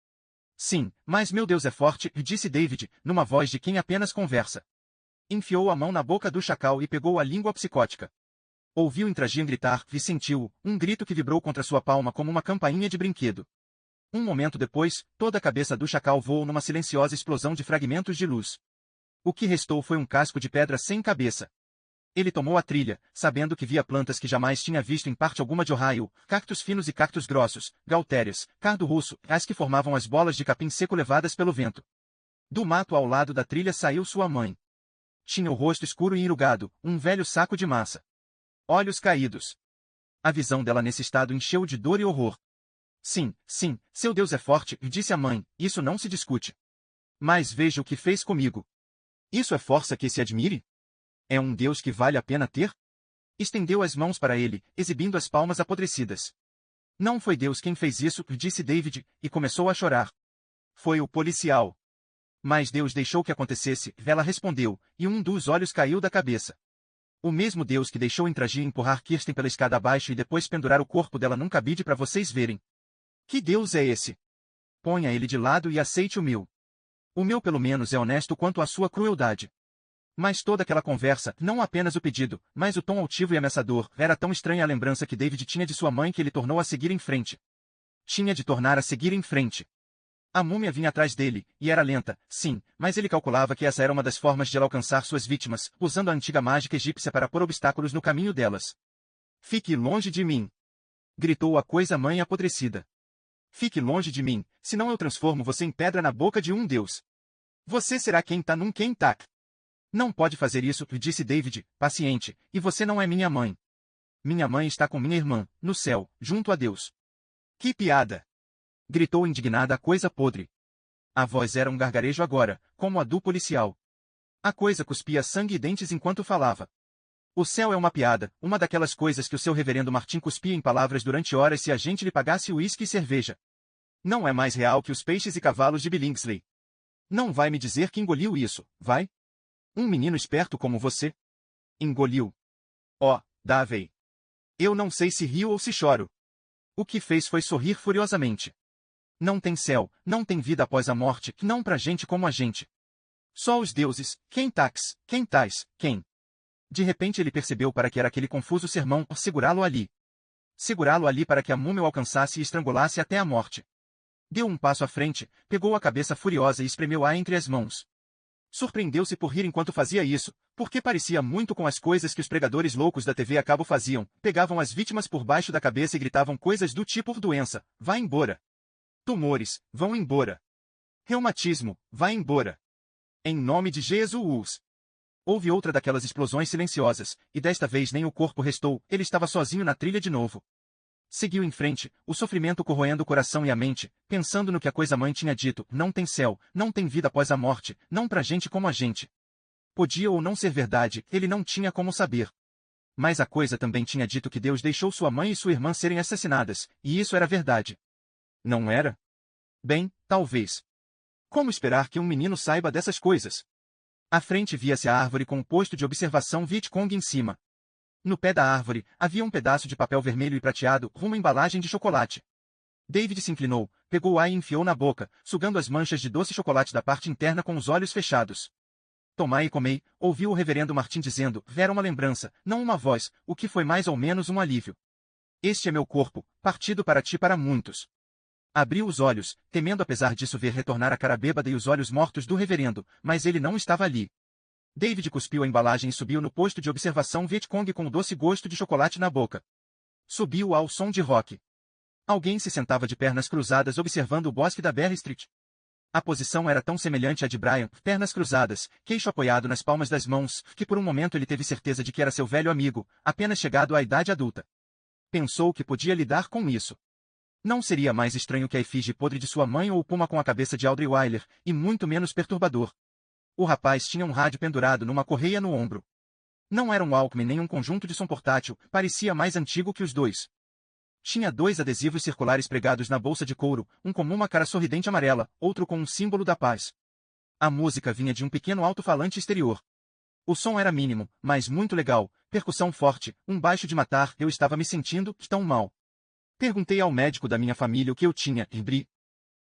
Sim, mas meu Deus é forte, disse David, numa voz de quem apenas conversa. Enfiou a mão na boca do chacal e pegou a língua psicótica. Ouviu Intragian gritar e sentiu um grito que vibrou contra sua palma como uma campainha de brinquedo. Um momento depois, toda a cabeça do chacal voou numa silenciosa explosão de fragmentos de luz. O que restou foi um casco de pedra sem cabeça. Ele tomou a trilha, sabendo que via plantas que jamais tinha visto em parte alguma de Ohio, cactos finos e cactos grossos, galtérias, cardo russo, as que formavam as bolas de capim seco levadas pelo vento. Do mato ao lado da trilha saiu sua mãe. Tinha o rosto escuro e enrugado, um velho saco de massa. Olhos caídos. A visão dela nesse estado encheu de dor e horror. Sim, seu Deus é forte, disse a mãe, isso não se discute. Mas veja o que fez comigo. Isso é força que se admire? É um Deus que vale a pena ter? Estendeu as mãos para ele, exibindo as palmas apodrecidas. Não foi Deus quem fez isso, disse David, e começou a chorar. Foi o policial. Mas Deus deixou que acontecesse, ela respondeu, e um dos olhos caiu da cabeça. O mesmo Deus que deixou Intragian empurrar Kirsten pela escada abaixo e depois pendurar o corpo dela num cabide para vocês verem. Que Deus é esse? Ponha ele de lado e aceite o meu. O meu pelo menos é honesto quanto à sua crueldade. Mas toda aquela conversa, não apenas o pedido, mas o tom altivo e ameaçador, era tão estranha a lembrança que David tinha de sua mãe que ele tornou a seguir em frente. Tinha de tornar a seguir em frente. A múmia vinha atrás dele, e era lenta, sim, mas ele calculava que essa era uma das formas de ela alcançar suas vítimas, usando a antiga mágica egípcia para pôr obstáculos no caminho delas. Fique longe de mim! Gritou a coisa-mãe apodrecida. Fique longe de mim, senão eu transformo você em pedra na boca de um deus. Você será quem tá num Kentak. Não pode fazer isso, disse David, paciente, e você não é minha mãe. Minha mãe está com minha irmã, no céu, junto a Deus. Que piada! Gritou indignada a coisa podre. A voz era um gargarejo agora, como a do policial. A coisa cuspia sangue e dentes enquanto falava. O céu é uma piada, uma daquelas coisas que o seu reverendo Martin cuspia em palavras durante horas se a gente lhe pagasse uísque e cerveja. Não é mais real que os peixes e cavalos de Billingsley. Não vai me dizer que engoliu isso, vai? Um menino esperto como você? Engoliu. Oh, Davey. Eu não sei se rio ou se choro. O que fez foi sorrir furiosamente. Não tem céu, não tem vida após a morte, não pra gente como a gente. Só os deuses, quem tais, quem? De repente ele percebeu para que era aquele confuso sermão, segurá-lo ali. Segurá-lo ali para que a múmia o alcançasse e estrangulasse até a morte. Deu um passo à frente, pegou a cabeça furiosa e espremeu-a entre as mãos. Surpreendeu-se por rir enquanto fazia isso, porque parecia muito com as coisas que os pregadores loucos da TV a cabo faziam, pegavam as vítimas por baixo da cabeça e gritavam coisas do tipo doença, vá embora. Tumores, vão embora. Reumatismo, vá embora. Em nome de Jesus. Houve outra daquelas explosões silenciosas, e desta vez nem o corpo restou, ele estava sozinho na trilha de novo. Seguiu em frente, o sofrimento corroendo o coração e a mente, pensando no que a coisa-mãe tinha dito, não tem céu, não tem vida após a morte, não pra gente como a gente. Podia ou não ser verdade, ele não tinha como saber. Mas a coisa também tinha dito que Deus deixou sua mãe e sua irmã serem assassinadas, e isso era verdade. Não era? Bem, talvez. Como esperar que um menino saiba dessas coisas? À frente via-se a árvore com o posto de observação Vietcong em cima. No pé da árvore, havia um pedaço de papel vermelho e prateado, rumo à embalagem de chocolate. David se inclinou, pegou-a e enfiou na boca, sugando as manchas de doce chocolate da parte interna com os olhos fechados. Tomai e comei, ouviu o reverendo Martin dizendo, era uma lembrança, não uma voz, o que foi mais ou menos um alívio. Este é meu corpo, partido para ti para muitos. Abriu os olhos, temendo apesar disso ver retornar a cara bêbada e os olhos mortos do reverendo, mas ele não estava ali. David cuspiu a embalagem e subiu no posto de observação Vietcong com o doce gosto de chocolate na boca. Subiu ao som de rock. Alguém se sentava de pernas cruzadas observando o bosque da Berry Street. A posição era tão semelhante à de Brian, pernas cruzadas, queixo apoiado nas palmas das mãos, que por um momento ele teve certeza de que era seu velho amigo, apenas chegado à idade adulta. Pensou que podia lidar com isso. Não seria mais estranho que a efígie podre de sua mãe ou o puma com a cabeça de Audrey Wyler, e muito menos perturbador. O rapaz tinha um rádio pendurado numa correia no ombro. Não era um Walkman nem um conjunto de som portátil, parecia mais antigo que os dois. Tinha 2 adesivos circulares pregados na bolsa de couro, um com uma cara sorridente amarela, outro com um símbolo da paz. A música vinha de um pequeno alto-falante exterior. O som era mínimo, mas muito legal, percussão forte, um baixo de matar, eu estava me sentindo tão mal. Perguntei ao médico da minha família o que eu tinha, Bri.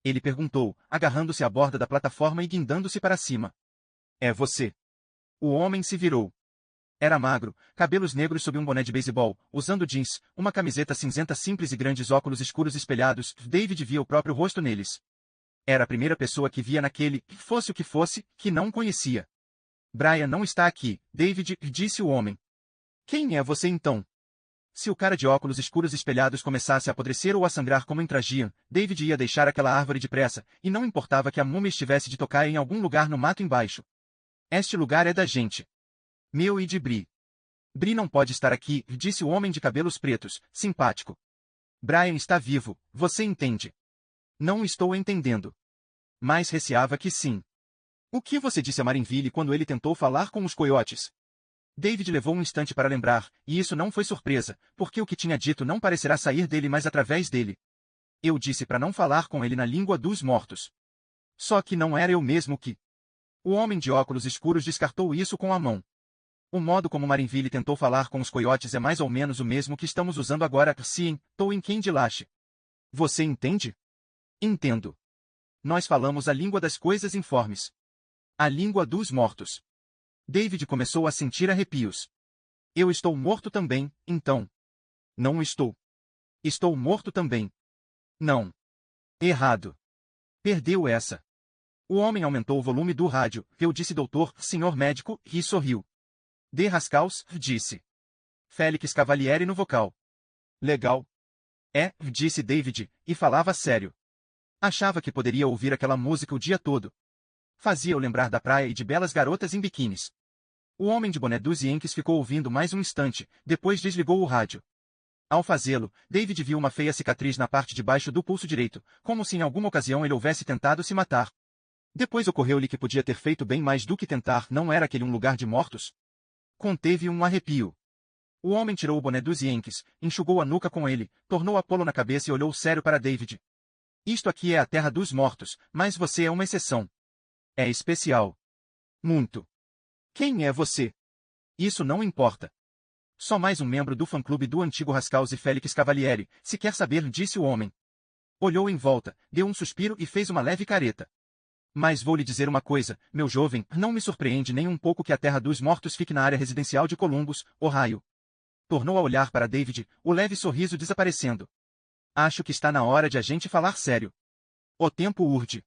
Ele perguntou, agarrando-se à borda da plataforma e guindando-se para cima. É você. O homem se virou. Era magro, cabelos negros sob um boné de beisebol, usando jeans, uma camiseta cinzenta simples e grandes óculos escuros espelhados, David via o próprio rosto neles. Era a primeira pessoa que via naquele, fosse o que fosse, que não conhecia. Brian não está aqui, David, disse o homem. Quem é você então? Se o cara de óculos escuros espelhados começasse a apodrecer ou a sangrar como em Trajian, David ia deixar aquela árvore depressa, e não importava que a múmia estivesse de tocar em algum lugar no mato embaixo. Este lugar é da gente. Meu e de Bri. Bri não pode estar aqui, disse o homem de cabelos pretos, simpático. Brian está vivo, você entende? Não estou entendendo. Mas receava que sim. O que você disse a Marinville quando ele tentou falar com os coiotes? David levou um instante para lembrar, e isso não foi surpresa, porque o que tinha dito não parecerá sair dele mas através dele. Eu disse para não falar com ele na língua dos mortos. Só que não era eu mesmo que... O homem de óculos escuros descartou isso com a mão. O modo como Marinville tentou falar com os coiotes é mais ou menos o mesmo que estamos usando agora, sim, estou em Candilache. Você entende? Entendo. Nós falamos a língua das coisas informes. A língua dos mortos. David começou a sentir arrepios. Eu estou morto também, então. Não estou. Estou morto também. Não. Errado. Perdeu essa. O homem aumentou o volume do rádio. Eu disse doutor, senhor médico, e sorriu. De Rascaus, disse. Félix Cavalieri no vocal. Legal. É, disse David, e falava sério. Achava que poderia ouvir aquela música o dia todo. Fazia-o lembrar da praia e de belas garotas em biquínis. O homem de boné dos Yankees ficou ouvindo mais um instante, depois desligou o rádio. Ao fazê-lo, David viu uma feia cicatriz na parte de baixo do pulso direito, como se em alguma ocasião ele houvesse tentado se matar. Depois ocorreu-lhe que podia ter feito bem mais do que tentar, não era aquele um lugar de mortos? Conteve um arrepio. O homem tirou o boné dos Yankees, enxugou a nuca com ele, tornou a pô-lo na cabeça e olhou sério para David. Isto aqui é a terra dos mortos, mas você é uma exceção. É especial. Muito. Quem é você? Isso não importa. Só mais um membro do fã-clube do antigo Rascaus e Félix Cavalieri, se quer saber, disse o homem. Olhou em volta, deu um suspiro e fez uma leve careta. Mas vou lhe dizer uma coisa, meu jovem, não me surpreende nem um pouco que a terra dos mortos fique na área residencial de Columbus, Ohio. Tornou a olhar para David, o leve sorriso desaparecendo. Acho que está na hora de a gente falar sério. O tempo urge.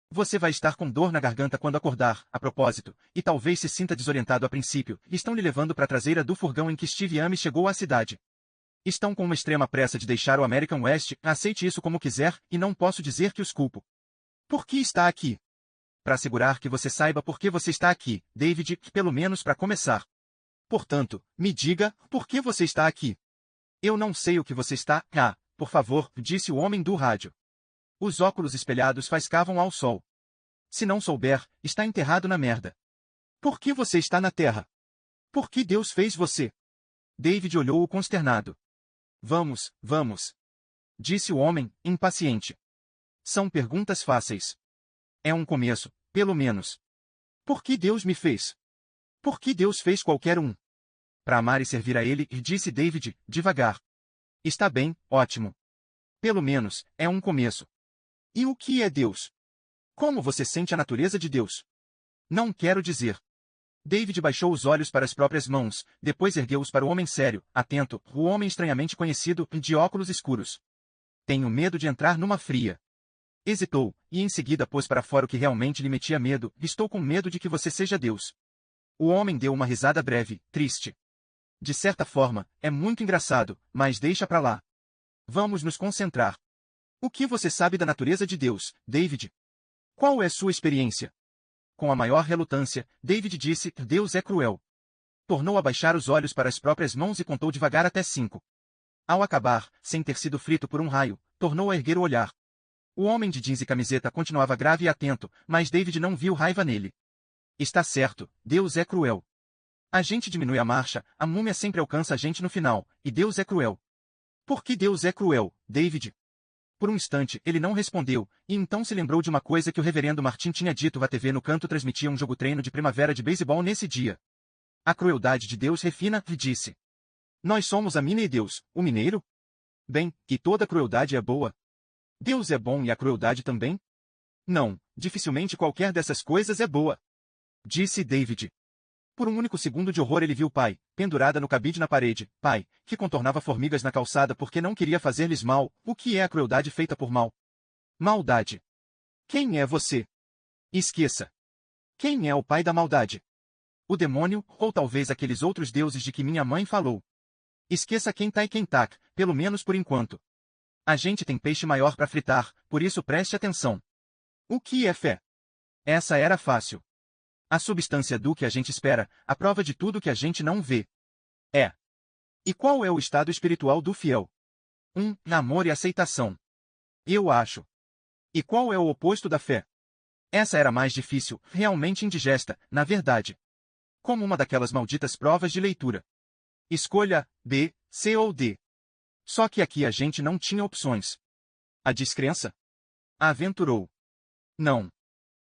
Você vai estar com dor na garganta quando acordar, a propósito, e talvez se sinta desorientado a princípio. Estão lhe levando para a traseira do furgão em que Steve Ame chegou à cidade. Estão com uma extrema pressa de deixar o American West, aceite isso como quiser, e não posso dizer que os culpo. Por que está aqui? Para assegurar que você saiba por que você está aqui, David, pelo menos para começar. Portanto, me diga, por que você está aqui? Eu não sei o que você está... Ah, por favor, disse o homem do rádio. Os óculos espelhados faiscavam ao sol. Se não souber, está enterrado na merda. Por que você está na terra? Por que Deus fez você? David olhou-o consternado. Vamos, vamos. Disse o homem, impaciente. São perguntas fáceis. É um começo, pelo menos. Por que Deus me fez? Por que Deus fez qualquer um? Para amar e servir a Ele, disse David, devagar. Está bem, ótimo. Pelo menos, é um começo. E o que é Deus? Como você sente a natureza de Deus? Não quero dizer. David baixou os olhos para as próprias mãos, depois ergueu-os para o homem sério, atento, o homem estranhamente conhecido, de óculos escuros. Tenho medo de entrar numa fria. Hesitou, e em seguida pôs para fora o que realmente lhe metia medo. Estou com medo de que você seja Deus. O homem deu uma risada breve, triste. De certa forma, é muito engraçado, mas deixa pra lá. Vamos nos concentrar. O que você sabe da natureza de Deus, David? Qual é sua experiência? Com a maior relutância, David disse, Deus é cruel. Tornou a baixar os olhos para as próprias mãos e contou devagar até 5. Ao acabar, sem ter sido frito por um raio, tornou a erguer o olhar. O homem de jeans e camiseta continuava grave e atento, mas David não viu raiva nele. Está certo, Deus é cruel. A gente diminui a marcha, a múmia sempre alcança a gente no final, e Deus é cruel. Por que Deus é cruel, David? Por um instante, ele não respondeu, e então se lembrou de uma coisa que o reverendo Martin tinha dito. A TV no canto transmitia um jogo-treino de primavera de beisebol nesse dia. A crueldade de Deus refina, e disse. Nós somos a mina e Deus, o mineiro? Bem, e toda crueldade é boa. Deus é bom e a crueldade também? Não, dificilmente qualquer dessas coisas é boa. Disse David. Por um único segundo de horror ele viu Pai, pendurada no cabide na parede, Pai, que contornava formigas na calçada porque não queria fazer-lhes mal. O que é a crueldade feita por mal? Maldade. Quem é você? Esqueça. Quem é o pai da maldade? O demônio, ou talvez aqueles outros deuses de que minha mãe falou. Esqueça quem tá e quem tá, pelo menos por enquanto. A gente tem peixe maior para fritar, por isso preste atenção. O que é fé? Essa era fácil. A substância do que a gente espera, a prova de tudo que a gente não vê. É. E qual é o estado espiritual do fiel? Amor e aceitação. Eu acho. E qual é o oposto da fé? Essa era mais difícil, realmente indigesta, na verdade. Como uma daquelas malditas provas de leitura. Escolha B, C ou D. Só que aqui a gente não tinha opções. A descrença? Aventurou. Não.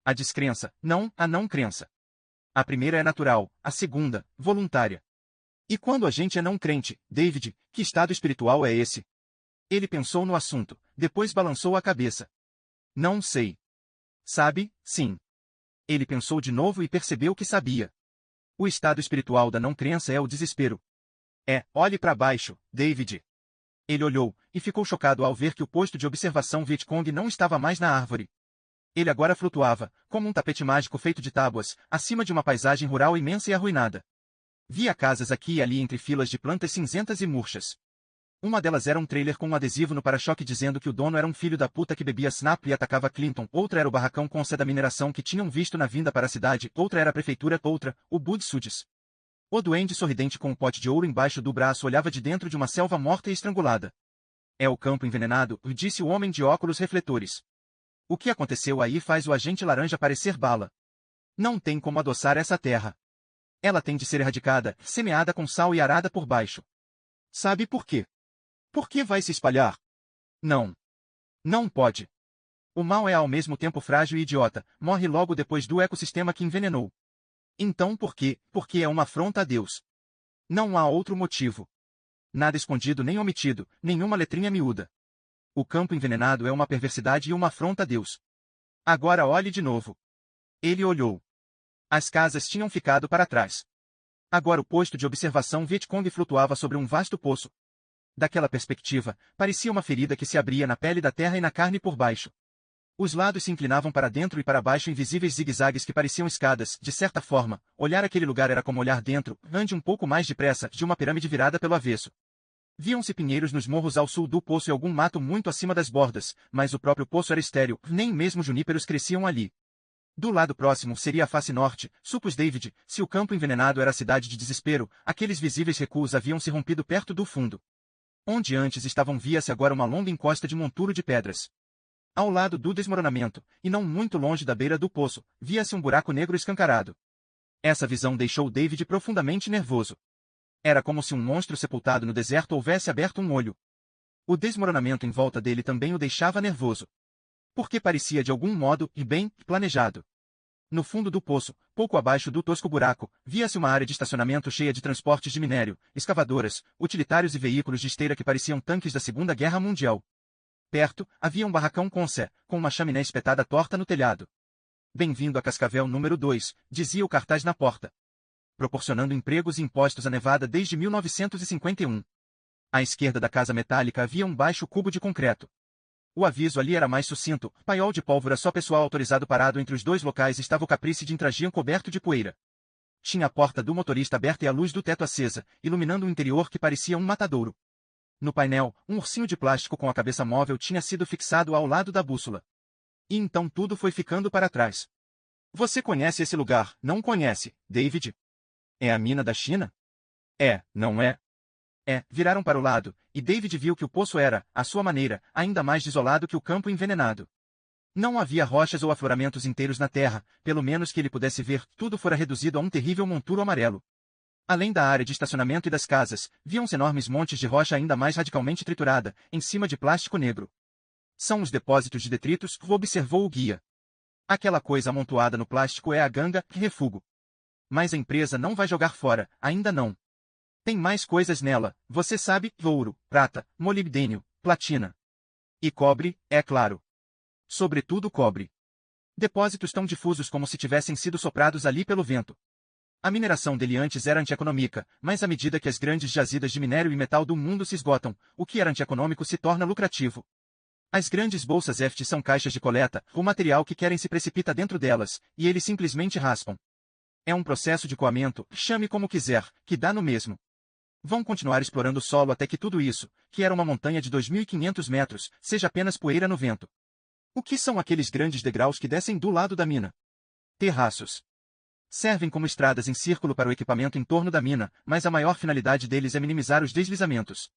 A descrença, não, a não crença. A primeira é natural, a segunda, voluntária. E quando a gente é não crente, David, que estado espiritual é esse? Ele pensou no assunto, depois balançou a cabeça. Não sei. Sabe, sim. Ele pensou de novo e percebeu que sabia. O estado espiritual da não crença é o desespero. Olhe para baixo, David. Ele olhou, e ficou chocado ao ver que o posto de observação Vietcong não estava mais na árvore. Ele agora flutuava, como um tapete mágico feito de tábuas, acima de uma paisagem rural imensa e arruinada. Via casas aqui e ali entre filas de plantas cinzentas e murchas. Uma delas era um trailer com um adesivo no para-choque dizendo que o dono era um filho da puta que bebia Snap e atacava Clinton. Outra era o barracão com sede da mineração que tinham visto na vinda para a cidade. Outra era a prefeitura. Outra, o Bud Sudes. O duende sorridente com um pote de ouro embaixo do braço olhava de dentro de uma selva morta e estrangulada. É o campo envenenado, disse o homem de óculos refletores. O que aconteceu aí faz o agente laranja parecer bala. Não tem como adoçar essa terra. Ela tem de ser erradicada, semeada com sal e arada por baixo. Sabe por quê? Por que vai se espalhar? Não. Não pode. O mal é ao mesmo tempo frágil e idiota, morre logo depois do ecossistema que envenenou. Então por quê? Porque é uma afronta a Deus. Não há outro motivo. Nada escondido nem omitido, nenhuma letrinha miúda. O campo envenenado é uma perversidade e uma afronta a Deus. Agora olhe de novo. Ele olhou. As casas tinham ficado para trás. Agora o posto de observação Vietcong flutuava sobre um vasto poço. Daquela perspectiva, parecia uma ferida que se abria na pele da terra e na carne por baixo. Os lados se inclinavam para dentro e para baixo em visíveis zigue-zagues que pareciam escadas. De certa forma, olhar aquele lugar era como olhar dentro, ande um pouco mais depressa, de uma pirâmide virada pelo avesso. Viam-se pinheiros nos morros ao sul do poço e algum mato muito acima das bordas, mas o próprio poço era estéril, nem mesmo juníperos cresciam ali. Do lado próximo seria a face norte, supôs David, se o campo envenenado era a cidade de desespero, aqueles visíveis recuos haviam se rompido perto do fundo. Onde antes estavam via-se agora uma longa encosta de monturo de pedras. Ao lado do desmoronamento, e não muito longe da beira do poço, via-se um buraco negro escancarado. Essa visão deixou David profundamente nervoso. Era como se um monstro sepultado no deserto houvesse aberto um olho. O desmoronamento em volta dele também o deixava nervoso. Porque parecia de algum modo, e bem, planejado. No fundo do poço, pouco abaixo do tosco buraco, via-se uma área de estacionamento cheia de transportes de minério, escavadoras, utilitários e veículos de esteira que pareciam tanques da Segunda Guerra Mundial. Perto, havia um barracão com uma chaminé espetada torta no telhado. Bem-vindo a Cascavel número 2, dizia o cartaz na porta. Proporcionando empregos e impostos à Nevada desde 1951. À esquerda da casa metálica havia um baixo cubo de concreto. O aviso ali era mais sucinto: paiol de pólvora, só pessoal autorizado. Parado entre os dois locais estava o caprice de Intragian coberto de poeira. Tinha a porta do motorista aberta e a luz do teto acesa, iluminando um interior que parecia um matadouro. No painel, um ursinho de plástico com a cabeça móvel tinha sido fixado ao lado da bússola. E então tudo foi ficando para trás. Você conhece esse lugar, não conhece, David? É a mina da China? É, não é? É, viraram para o lado, e David viu que o poço era, à sua maneira, ainda mais desolado que o campo envenenado. Não havia rochas ou afloramentos inteiros na terra, pelo menos que ele pudesse ver, tudo fora reduzido a um terrível monturo amarelo. Além da área de estacionamento e das casas, viam-se enormes montes de rocha ainda mais radicalmente triturada, em cima de plástico negro. São os depósitos de detritos, observou o guia. Aquela coisa amontoada no plástico é a ganga, refugo. Mas a empresa não vai jogar fora, ainda não. Tem mais coisas nela, você sabe, ouro, prata, molibdênio, platina. E cobre, é claro. Sobretudo cobre. Depósitos tão difusos como se tivessem sido soprados ali pelo vento. A mineração dele antes era antieconômica, mas à medida que as grandes jazidas de minério e metal do mundo se esgotam, o que era antieconômico se torna lucrativo. As grandes bolsas EFT são caixas de coleta, o material que querem se precipita dentro delas, e eles simplesmente raspam. É um processo de coamento, chame como quiser, que dá no mesmo. Vão continuar explorando o solo até que tudo isso, que era uma montanha de 2.500 metros, seja apenas poeira no vento. O que são aqueles grandes degraus que descem do lado da mina? Terraços. Servem como estradas em círculo para o equipamento em torno da mina, mas a maior finalidade deles é minimizar os deslizamentos.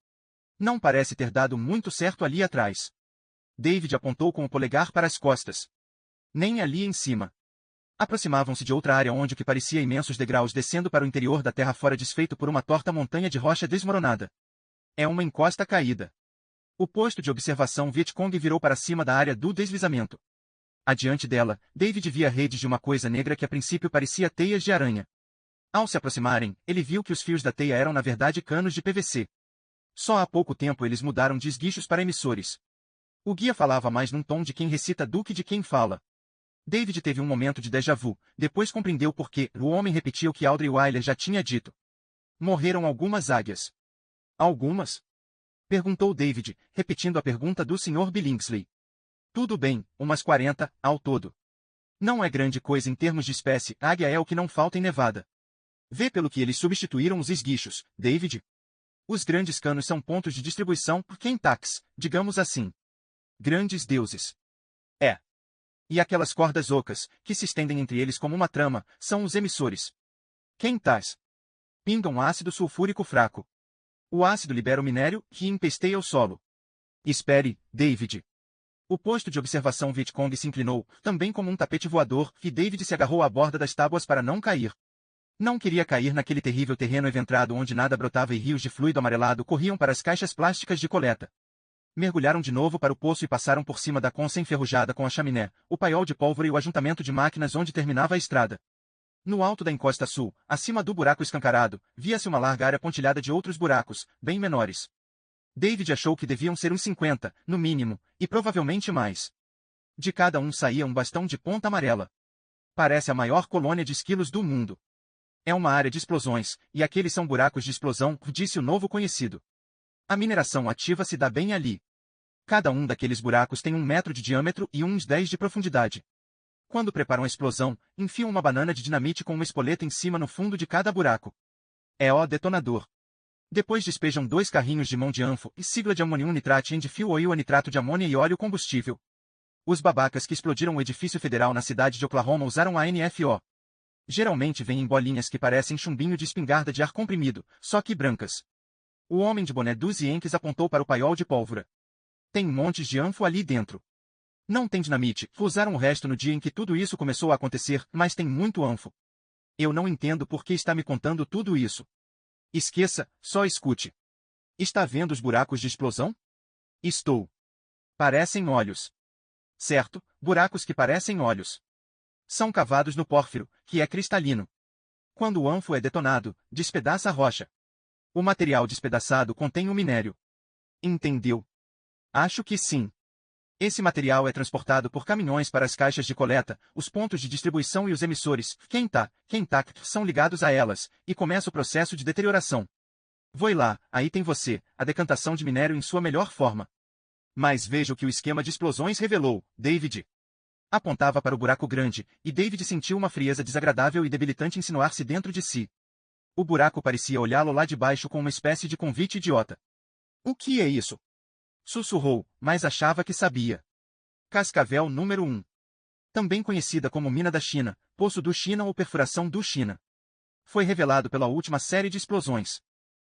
Não parece ter dado muito certo ali atrás. David apontou com o polegar para as costas. Nem ali em cima. Aproximavam-se de outra área onde o que parecia imensos degraus descendo para o interior da terra fora desfeito por uma torta montanha de rocha desmoronada. É uma encosta caída. O posto de observação Vietcong virou para cima da área do deslizamento. Adiante dela, David via redes de uma coisa negra que a princípio parecia teias de aranha. Ao se aproximarem, ele viu que os fios da teia eram na verdade canos de PVC. Só há pouco tempo eles mudaram de esguichos para emissores. O guia falava mais num tom de quem recita do que de quem fala. David teve um momento de déjà vu, depois compreendeu por que o homem repetia o que Audrey Wyler já tinha dito. Morreram algumas águias. Algumas? Perguntou David, repetindo a pergunta do Sr. Billingsley. Tudo bem, umas 40, ao todo. Não é grande coisa em termos de espécie, águia é o que não falta em Nevada. Vê pelo que eles substituíram os esguichos, David. Os grandes canos são pontos de distribuição por quem tax, digamos assim. Grandes deuses. É. E aquelas cordas ocas, que se estendem entre eles como uma trama, são os emissores. Quem tais? Pingam ácido sulfúrico fraco. O ácido libera o minério, que empesteia o solo. Espere, David. O posto de observação Vietcong se inclinou, também como um tapete voador, e David se agarrou à borda das tábuas para não cair. Não queria cair naquele terrível terreno eventrado onde nada brotava e rios de fluido amarelado corriam para as caixas plásticas de coleta. Mergulharam de novo para o poço e passaram por cima da concha enferrujada com a chaminé, o paiol de pólvora e o ajuntamento de máquinas onde terminava a estrada. No alto da encosta sul, acima do buraco escancarado, via-se uma larga área pontilhada de outros buracos, bem menores. David achou que deviam ser uns 50, no mínimo, e provavelmente mais. De cada um saía um bastão de ponta amarela. Parece a maior colônia de esquilos do mundo. É uma área de explosões, e aqueles são buracos de explosão, disse o novo conhecido. A mineração ativa se dá bem ali. Cada um daqueles buracos tem 1 metro de diâmetro e uns 10 de profundidade. Quando preparam a explosão, enfiam uma banana de dinamite com uma espoleta em cima no fundo de cada buraco. É o detonador. Depois despejam 2 carrinhos de mão de anfo e sigla de amonium nitrate and fuel oil a nitrato de amônia e óleo combustível. Os babacas que explodiram o edifício federal na cidade de Oklahoma usaram a NFO. Geralmente vêm em bolinhas que parecem chumbinho de espingarda de ar comprimido, só que brancas. O homem de boné dos Yankees apontou para o paiol de pólvora. Tem montes de anfo ali dentro. Não tem dinamite, usaram o resto no dia em que tudo isso começou a acontecer, mas tem muito anfo. Eu não entendo por que está me contando tudo isso. Esqueça, só escute. Está vendo os buracos de explosão? Estou. Parecem olhos. Certo, buracos que parecem olhos. São cavados no pórfiro, que é cristalino. Quando o anfo é detonado, despedaça a rocha. O material despedaçado contém o minério. Entendeu? Acho que sim. Esse material é transportado por caminhões para as caixas de coleta, os pontos de distribuição e os emissores, quem tá, são ligados a elas, e começa o processo de deterioração. Voi lá, aí tem você, a decantação de minério em sua melhor forma. Mas veja o que o esquema de explosões revelou, David. Apontava para o buraco grande, e David sentiu uma frieza desagradável e debilitante insinuar-se dentro de si. O buraco parecia olhá-lo lá de baixo com uma espécie de convite idiota. O que é isso? Sussurrou, mas achava que sabia. Cascavel número 1. Também conhecida como Mina da China, Poço do China ou Perfuração do China. Foi revelado pela última série de explosões.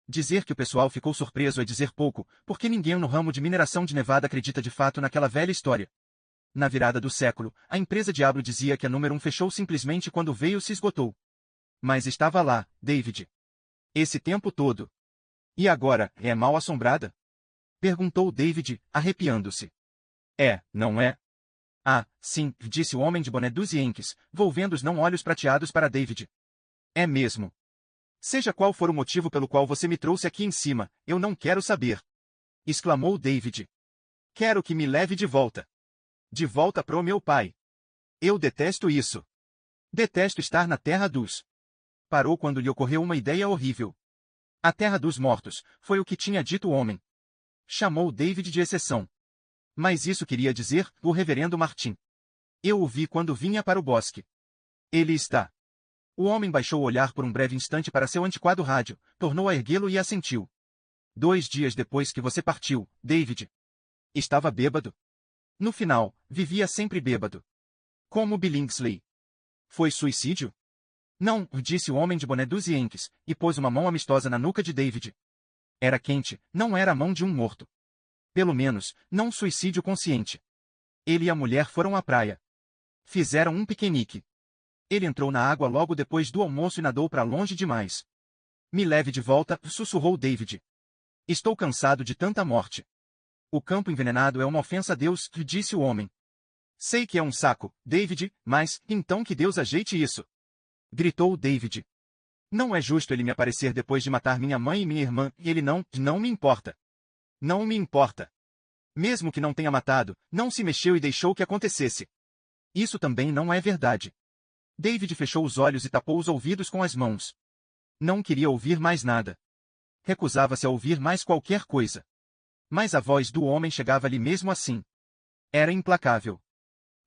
Dizer que o pessoal ficou surpreso é dizer pouco, porque ninguém no ramo de mineração de Nevada acredita de fato naquela velha história. Na virada do século, a empresa Diablo dizia que a número 1 fechou simplesmente quando o veio se esgotou. Mas estava lá, David. Esse tempo todo. E agora, é mal assombrada? Perguntou David, arrepiando-se. É, não é? Ah, sim, disse o homem de boné dos Yankees, volvendo os não olhos prateados para David. É mesmo. Seja qual for o motivo pelo qual você me trouxe aqui em cima, eu não quero saber. Exclamou David. Quero que me leve de volta. De volta pro meu pai. Eu detesto isso. Detesto estar na terra dos... Parou quando lhe ocorreu uma ideia horrível. A terra dos mortos, foi o que tinha dito o homem. Chamou David de exceção. Mas isso queria dizer, o reverendo Martin. Eu o vi quando vinha para o bosque. Ele está. O homem baixou o olhar por um breve instante para seu antiquado rádio, tornou a erguê-lo e assentiu. 2 dias depois que você partiu, David. Estava bêbado. No final, vivia sempre bêbado. Como Billingsley. Foi suicídio? Não, disse o homem de boné dos Yankees, e pôs uma mão amistosa na nuca de David. Era quente, não era a mão de um morto. Pelo menos, não suicídio consciente. Ele e a mulher foram à praia. Fizeram um piquenique. Ele entrou na água logo depois do almoço e nadou para longe demais. Me leve de volta, sussurrou David. Estou cansado de tanta morte. O campo envenenado é uma ofensa a Deus, disse o homem. Sei que é um saco, David, mas, então que Deus ajeite isso. Gritou David. Não é justo ele me aparecer depois de matar minha mãe e minha irmã, e ele não me importa. Não me importa. Mesmo que não tenha matado, não se mexeu e deixou que acontecesse. Isso também não é verdade. David fechou os olhos e tapou os ouvidos com as mãos. Não queria ouvir mais nada. Recusava-se a ouvir mais qualquer coisa. Mas a voz do homem chegava-lhe mesmo assim. Era implacável.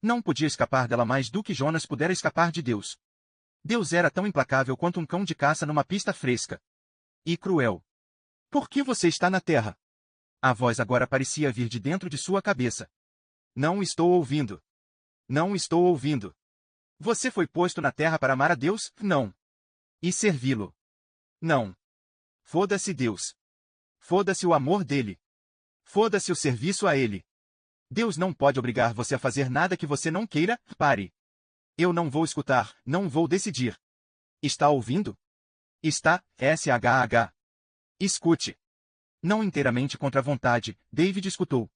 Não podia escapar dela mais do que Jonas pudera escapar de Deus. Deus era tão implacável quanto um cão de caça numa pista fresca. E cruel. Por que você está na terra? A voz agora parecia vir de dentro de sua cabeça. Não estou ouvindo. Não estou ouvindo. Você foi posto na terra para amar a Deus? Não. E servi-lo? Não. Foda-se Deus. Foda-se o amor dele. Foda-se o serviço a ele. Deus não pode obrigar você a fazer nada que você não queira, pare. Eu não vou escutar, não vou decidir. Está ouvindo? Está, SHH. Escute. Não inteiramente contra a vontade, David escutou.